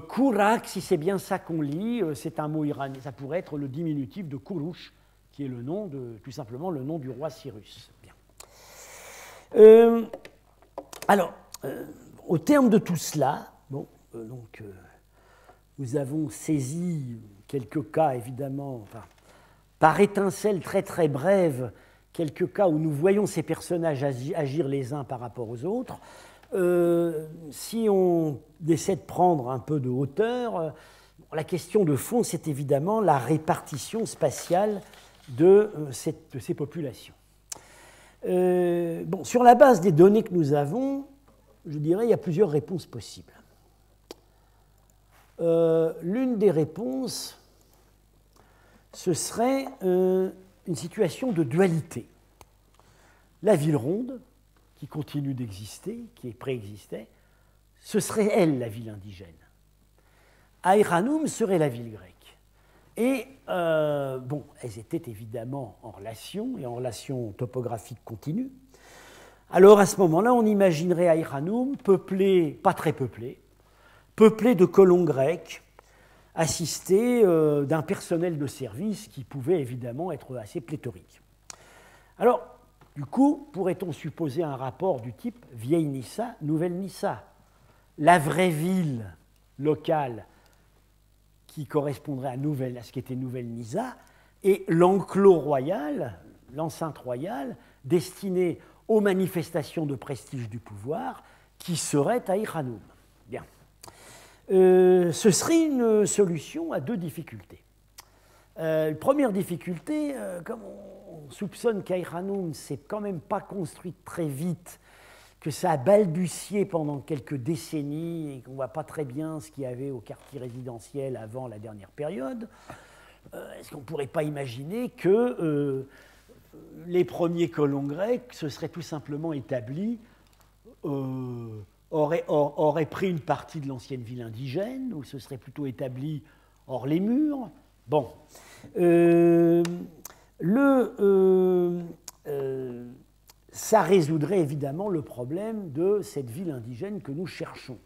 Kourak, si c'est bien ça qu'on lit, c'est un mot iranien, ça pourrait être le diminutif de Kourouch, qui est le nom tout simplement le nom du roi Cyrus. Bien. Au terme de tout cela, nous avons saisi quelques cas, évidemment, par étincelles très très brèves, quelques cas où nous voyons ces personnages agir les uns par rapport aux autres. Si on essaie de prendre un peu de hauteur, la question de fond, c'est évidemment la répartition spatiale de ces populations. Sur la base des données que nous avons, je dirais il y a plusieurs réponses possibles. L'une des réponses, ce serait une situation de dualité. La ville ronde, qui continue d'exister, qui préexistait, ce serait elle la ville indigène. Aïranoum serait la ville grecque. Et elles étaient évidemment en relation, et en relation topographique continue. Alors à ce moment-là, on imaginerait Aïranoum peuplé, pas très peuplé de colons grecs, assistés d'un personnel de service qui pouvait évidemment être assez pléthorique. Alors, du coup, pourrait-on supposer un rapport du type vieille Nissa, nouvelle Nissa? La vraie ville locale qui correspondrait à ce qu'était nouvelle Nissa, et l'enclos royal, l'enceinte royale, destiné aux manifestations de prestige du pouvoir, qui serait Aïranoum. Bien. Ce serait une solution à deux difficultés. Première difficulté, comme on soupçonne qu'Aïranoum ne s'est quand même pas construite très vite, que ça a balbutié pendant quelques décennies et qu'on ne voit pas très bien ce qu'il y avait au quartier résidentiel avant la dernière période, est-ce qu'on ne pourrait pas imaginer que les premiers colons grecs se seraient tout simplement établis, auraient pris une partie de l'ancienne ville indigène, ou se seraient plutôt établis hors les murs? Bon. Ça résoudrait évidemment le problème de cette ville indigène que nous cherchons,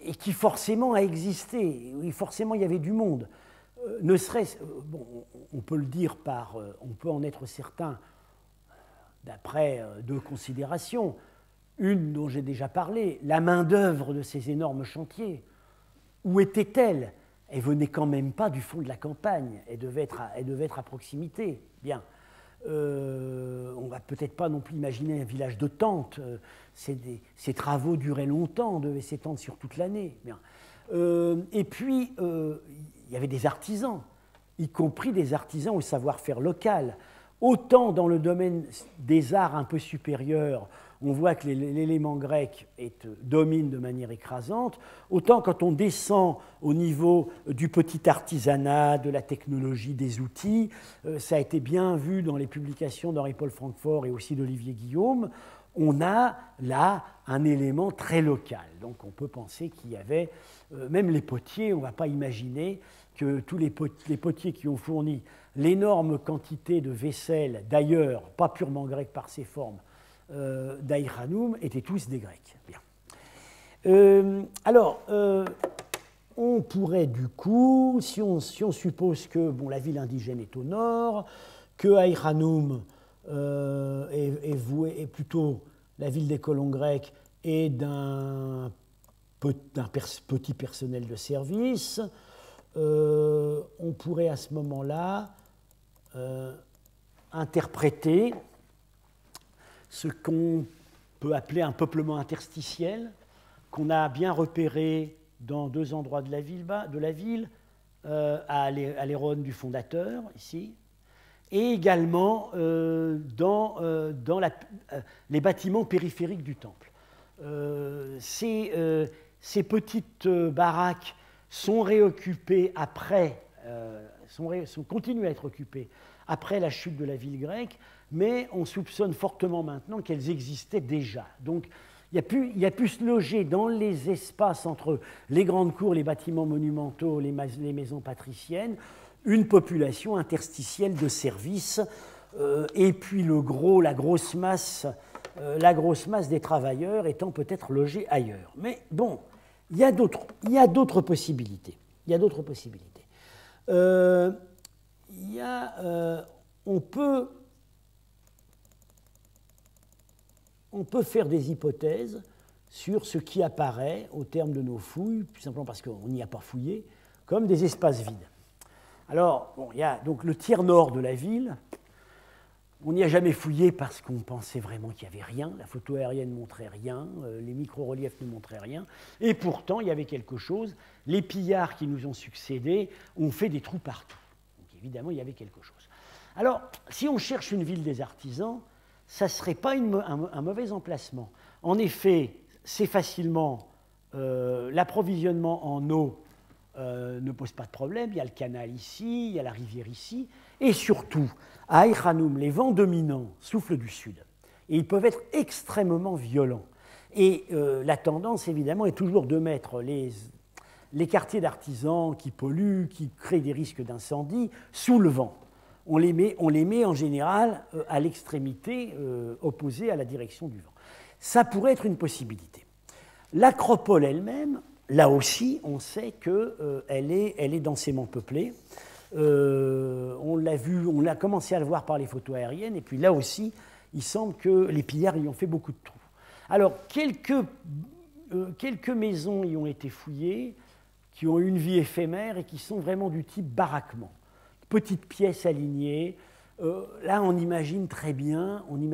et qui forcément a existé. Oui, forcément, il y avait du monde. Ne serait-ce, on peut le dire on peut en être certain d'après deux considérations. Une dont j'ai déjà parlé, la main-d'œuvre de ces énormes chantiers. Où était-elle? Elle venait quand même pas du fond de la campagne, elle devait être à proximité. Bien. On ne va peut-être pas non plus imaginer un village de tentes. Ces travaux duraient longtemps, devaient s'étendre sur toute l'année. Bien. Et puis, il y avait des artisans, y compris des artisans au savoir-faire local. Autant dans le domaine des arts un peu supérieurs, on voit que l'élément grec domine de manière écrasante, autant quand on descend au niveau du petit artisanat, de la technologie, des outils, ça a été bien vu dans les publications d'Henri-Paul Francfort et aussi d'Olivier Guillaume, on a là un élément très local. Donc on peut penser qu'il y avait, même les potiers, on ne va pas imaginer que tous les potiers qui ont fourni l'énorme quantité de vaisselle, d'ailleurs, pas purement grecque par ses formes, d'Aïranoum, étaient tous des Grecs. Bien. On pourrait du coup, si on suppose que la ville indigène est au nord, que Aïranoum est plutôt la ville des colons grecs et d'un petit personnel de service, on pourrait à ce moment-là interpréter ce qu'on peut appeler un peuplement interstitiel, qu'on a bien repéré dans deux endroits de la ville, à l'Héron du fondateur, ici, et également dans les bâtiments périphériques du temple. Ces petites baraques sont réoccupées après, continuent à être occupées après la chute de la ville grecque, mais on soupçonne fortement maintenant qu'elles existaient déjà. Donc il y a pu se loger dans les espaces entre les grandes cours, les bâtiments monumentaux, les maisons patriciennes, une population interstitielle de services, et puis la grosse masse la grosse masse des travailleurs étant peut-être logée ailleurs. Mais bon, il y a d'autres possibilités. Il y a d'autres possibilités. On peut faire des hypothèses sur ce qui apparaît au terme de nos fouilles, tout simplement parce qu'on n'y a pas fouillé, comme des espaces vides. Alors, bon, il y a donc le tiers nord de la ville. On n'y a jamais fouillé parce qu'on pensait vraiment qu'il n'y avait rien. La photo aérienne ne montrait rien, les micro-reliefs ne montraient rien. Et pourtant, il y avait quelque chose. Les pillards qui nous ont succédé ont fait des trous partout. Donc évidemment, il y avait quelque chose. Alors, si on cherche une ville des artisans, ça ne serait pas un mauvais emplacement. En effet, c'est facilement... l'approvisionnement en eau ne pose pas de problème. Il y a le canal ici, il y a la rivière ici. Et surtout, à Aït Khanoum, les vents dominants soufflent du sud. Et ils peuvent être extrêmement violents. Et la tendance, évidemment, est toujours de mettre les quartiers d'artisans qui polluent, qui créent des risques d'incendie, sous le vent. On les met en général à l'extrémité opposée à la direction du vent. Ça pourrait être une possibilité. L'acropole elle-même, là aussi, on sait qu'elle est densément peuplée. On l'a vu, on a commencé à le voir par les photos aériennes, et puis là aussi, il semble que les pillards y ont fait beaucoup de trous. Alors, quelques maisons y ont été fouillées, qui ont une vie éphémère et qui sont vraiment du type baraquement. Petites pièces alignées. Là, on imagine très bien une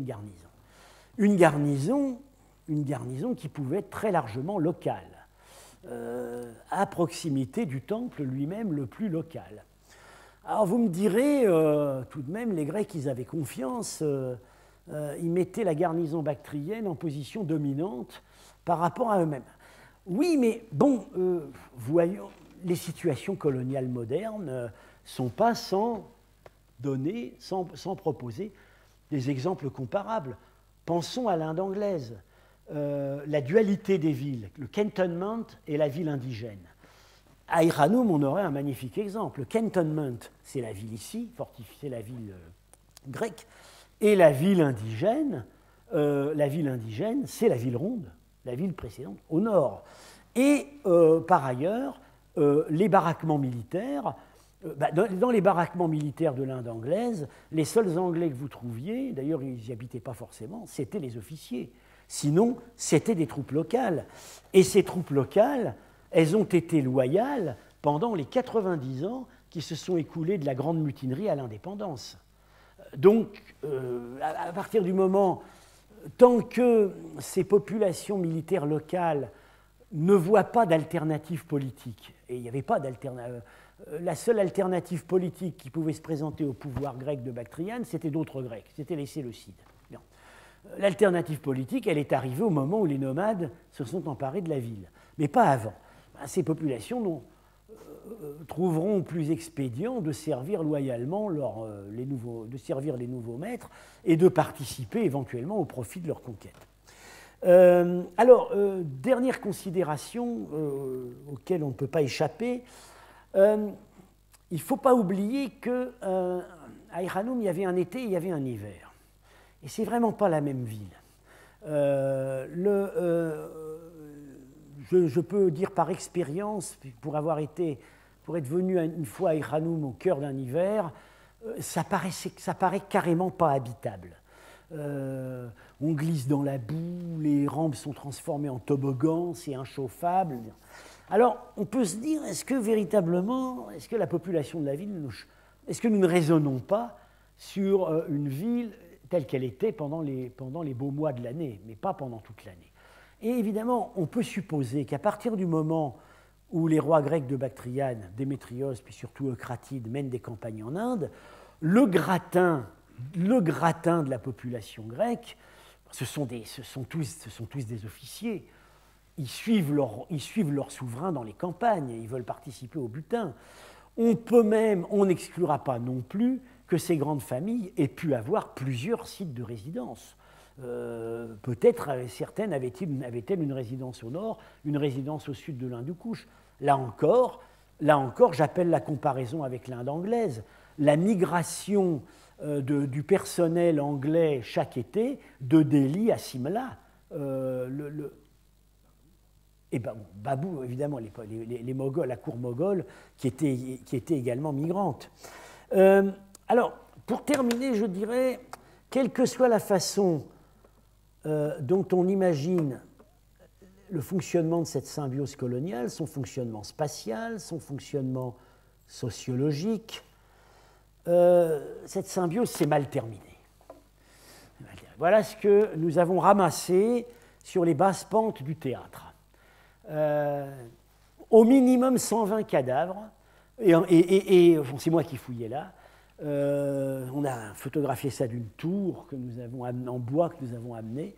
garnison. Une garnison qui pouvait être très largement locale, à proximité du temple lui-même le plus local. Alors vous me direz, tout de même, les Grecs, ils avaient confiance, ils mettaient la garnison bactrienne en position dominante par rapport à eux-mêmes. Oui, mais bon, voyons, les situations coloniales modernes ne sont pas sans proposer des exemples comparables. Pensons à l'Inde anglaise. La dualité des villes, le cantonment et la ville indigène. À Aït Khanoum, on aurait un magnifique exemple. Le cantonment, c'est la ville ici, fortifiée, la ville grecque, et la ville indigène, c'est la ville ronde, la ville précédente, au nord. Et par ailleurs, les baraquements militaires, dans les baraquements militaires de l'Inde anglaise, les seuls Anglais que vous trouviez, d'ailleurs ils n'y habitaient pas forcément, c'était les officiers. Sinon, c'était des troupes locales. Et ces troupes locales, elles ont été loyales pendant les 90 ans qui se sont écoulés de la grande mutinerie à l'indépendance. Donc, à partir du moment, tant que ces populations militaires locales ne voient pas d'alternative politique, et il n'y avait pas d'alternative, la seule alternative politique qui pouvait se présenter au pouvoir grec de Bactriane, c'était d'autres Grecs, c'était les Séleucides. L'alternative politique, elle est arrivée au moment où les nomades se sont emparés de la ville, mais pas avant. Ces populations trouveront plus expédient de servir loyalement les nouveaux maîtres et de participer éventuellement au profit de leur conquête. Dernière considération auquel on ne peut pas échapper, il ne faut pas oublier qu'à Aït Khanoum, il y avait un été et il y avait un hiver. Et ce n'est vraiment pas la même ville. Je peux dire par expérience, pour être venu une fois à Aït Khanoum au cœur d'un hiver, ça paraît carrément pas habitable. On glisse dans la boue, les rampes sont transformées en toboggans, c'est inchauffable. Alors, on peut se dire, est-ce que la population de la ville, est-ce que nous ne raisonnons pas sur une ville telle qu'elle était pendant les beaux mois de l'année, mais pas pendant toute l'année. Et évidemment, on peut supposer qu'à partir du moment où les rois grecs de Bactriane, Démétrios, puis surtout Eucratide, mènent des campagnes en Inde, le gratin de la population grecque, ce sont tous des officiers. Ils suivent leur souverain dans les campagnes, ils veulent participer au butin. On n'exclura pas non plus que ces grandes familles aient pu avoir plusieurs sites de résidence. Peut-être certaines avaient-elles une résidence au nord, une résidence au sud de l'Hindoukouche. Là encore, j'appelle la comparaison avec l'Inde anglaise. La migration du personnel anglais chaque été de Delhi à Simla. Et ben, Babou, évidemment, les Moghols, la cour moghole, qui était également migrante. Alors, pour terminer, je dirais, quelle que soit la façon dont on imagine le fonctionnement de cette symbiose coloniale, son fonctionnement spatial, son fonctionnement sociologique, cette symbiose s'est mal terminée. Voilà ce que nous avons ramassé sur les basses pentes du théâtre. Au minimum 120 cadavres, et c'est moi qui fouillais là. On a photographié ça d'une tour que nous avons en bois que nous avons amené,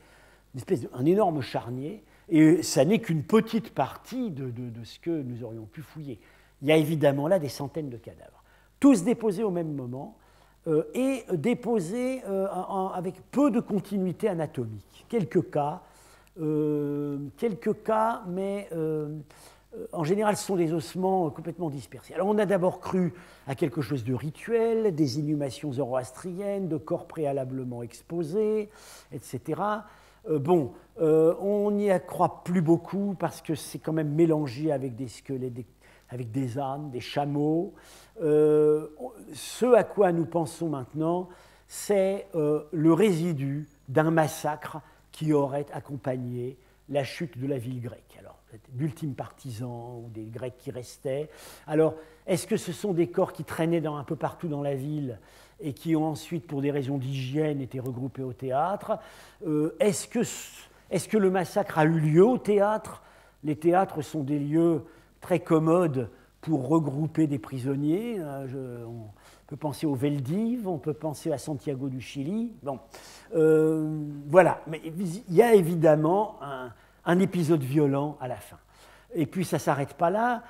un énorme charnier, et ça n'est qu'une petite partie de ce que nous aurions pu fouiller. Il y a évidemment là des centaines de cadavres, tous déposés au même moment et déposés avec peu de continuité anatomique. Quelques cas, mais en général, ce sont des ossements complètement dispersés. Alors, on a d'abord cru à quelque chose de rituel, des inhumations zoroastriennes, de corps préalablement exposés, etc. On n'y croit plus beaucoup parce que c'est quand même mélangé avec des squelettes, avec des ânes, des chameaux. Ce à quoi nous pensons maintenant, c'est le résidu d'un massacre qui aurait accompagné la chute de la ville grecque. Alors, d'ultimes partisans ou des Grecs qui restaient. Alors, est-ce que ce sont des corps qui traînaient un peu partout dans la ville et qui ont ensuite, pour des raisons d'hygiène, été regroupés au théâtre? Est-ce que le massacre a eu lieu au théâtre? Les théâtres sont des lieux très commodes pour regrouper des prisonniers. On peut penser aux Veldives, on peut penser à Santiago du Chili. Bon, voilà. Mais il y a évidemment un épisode violent à la fin. Et puis ça ne s'arrête pas là.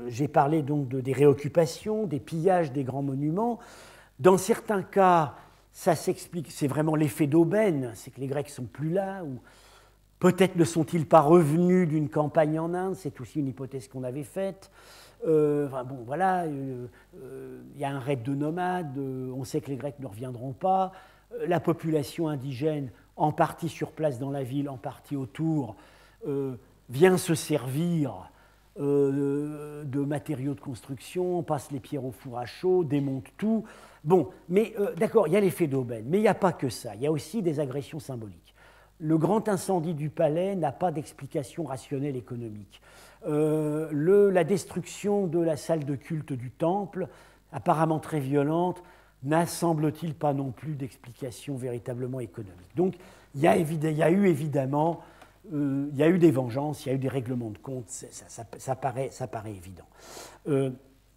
J'ai parlé donc des réoccupations, des pillages des grands monuments. Dans certains cas, ça s'explique, c'est vraiment l'effet d'aubaine, c'est que les Grecs ne sont plus là, ou peut-être ne sont-ils pas revenus d'une campagne en Inde, c'est aussi une hypothèse qu'on avait faite. Il y a un raid de nomades, on sait que les Grecs ne reviendront pas, la population indigène, en partie sur place dans la ville, en partie autour, vient se servir de matériaux de construction, passe les pierres au four à chaud, démonte tout. Bon, mais d'accord, il y a l'effet d'aubaine, mais il n'y a pas que ça, il y a aussi des agressions symboliques. Le grand incendie du palais n'a pas d'explication rationnelle économique. La destruction de la salle de culte du temple, apparemment très violente, n'a, semble-t-il, pas non plus d'explication véritablement économique. Donc, il y a eu évidemment des vengeances, il y a eu des règlements de compte, ça paraît évident.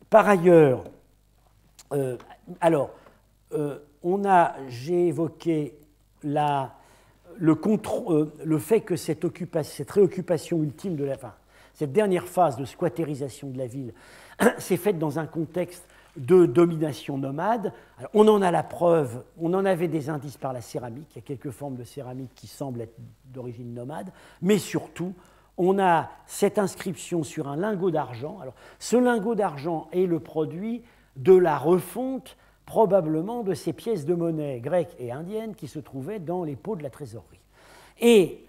Par ailleurs, j'ai évoqué le fait que cette réoccupation ultime cette dernière phase de squattérisation de la ville s'est faite dans un contexte de domination nomade. Alors, on en a la preuve, on en avait des indices par la céramique, il y a quelques formes de céramique qui semblent être d'origine nomade, mais surtout, on a cette inscription sur un lingot d'argent. Alors, ce lingot d'argent est le produit de la refonte, probablement, de ces pièces de monnaie grecques et indiennes qui se trouvaient dans les pots de la trésorerie. Et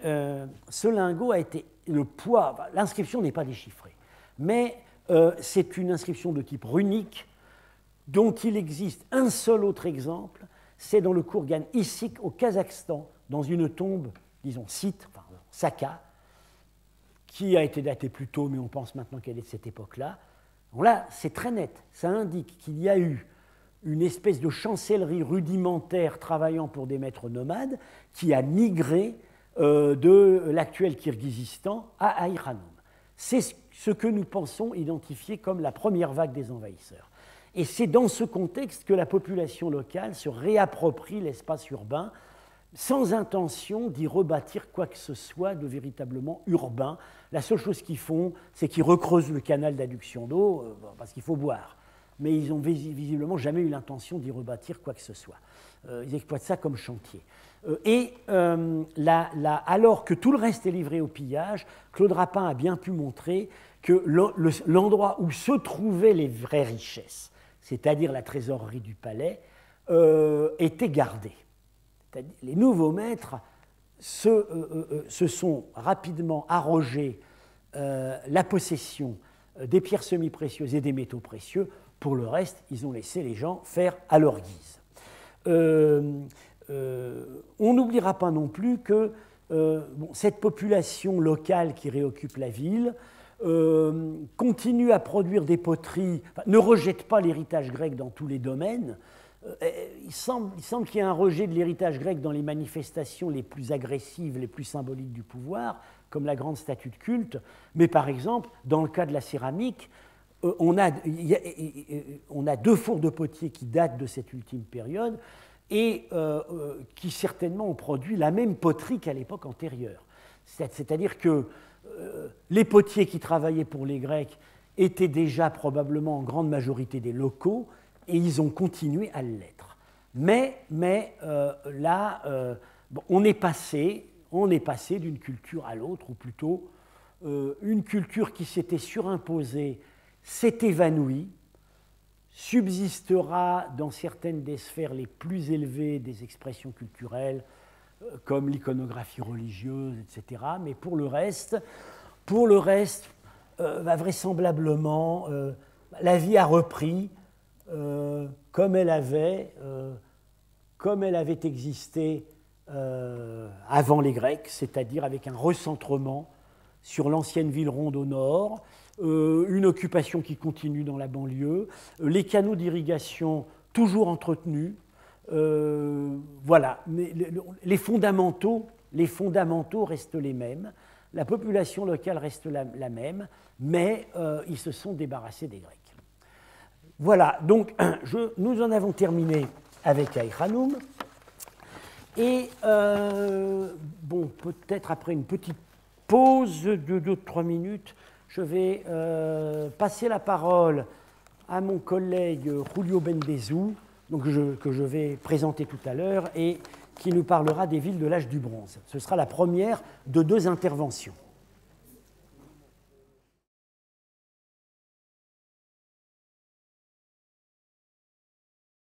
ce lingot a été, le poids, l'inscription n'est pas déchiffrée, mais c'est une inscription de type runique, dont il existe un seul autre exemple, c'est dans le Kourgan Issik au Kazakhstan, dans une tombe, disons, Saka, qui a été datée plus tôt, mais on pense maintenant qu'elle est de cette époque-là. Bon, là, c'est très net, ça indique qu'il y a eu une espèce de chancellerie rudimentaire travaillant pour des maîtres nomades qui a migré de l'actuel Kirghizistan à Aïranoum. C'est ce que nous pensons identifier comme la première vague des envahisseurs. Et c'est dans ce contexte que la population locale se réapproprie l'espace urbain sans intention d'y rebâtir quoi que ce soit de véritablement urbain. La seule chose qu'ils font, c'est qu'ils recreusent le canal d'adduction d'eau parce qu'il faut boire. Mais ils n'ont visiblement jamais eu l'intention d'y rebâtir quoi que ce soit. Ils exploitent ça comme chantier. Alors que tout le reste est livré au pillage, Claude Rapin a bien pu montrer que l'endroit où se trouvaient les vraies richesses, c'est-à-dire la trésorerie du palais, étaient gardés. Les nouveaux maîtres se sont rapidement arrogés la possession des pierres semi-précieuses et des métaux précieux. Pour le reste, ils ont laissé les gens faire à leur guise. On n'oubliera pas non plus que cette population locale qui réoccupe la ville continue à produire des poteries, ne rejette pas l'héritage grec dans tous les domaines. Il semble qu'il y ait un rejet de l'héritage grec dans les manifestations les plus agressives, les plus symbolique du pouvoir, comme la grande statue de culte, mais par exemple, dans le cas de la céramique, on a 2 fours de potier qui datent de cette ultime période et qui certainement ont produit la même poterie qu'à l'époque antérieure. C'est-à-dire que les potiers qui travaillaient pour les Grecs étaient déjà probablement en grande majorité des locaux et ils ont continué à l'être. Mais là, on est passé d'une culture à l'autre, ou plutôt une culture qui s'était surimposée s'est évanouie, subsistera dans certaines des sphères les plus élevées des expressions culturelles, comme l'iconographie religieuse, etc. Mais pour le reste, vraisemblablement, la vie a repris comme elle avait existé avant les Grecs, c'est-à-dire avec un recentrement sur l'ancienne ville ronde au nord, une occupation qui continue dans la banlieue, les canaux d'irrigation toujours entretenus. Voilà, mais les fondamentaux restent les mêmes, la population locale reste la même, mais ils se sont débarrassés des Grecs. Voilà, donc nous en avons terminé avec Aïchanoum. Et peut-être après une petite pause de 2-3 minutes, je vais passer la parole à mon collègue Julio Bendezou, donc que je vais présenter tout à l'heure et qui nous parlera des villes de l'âge du bronze. Ce sera la première de 2 interventions.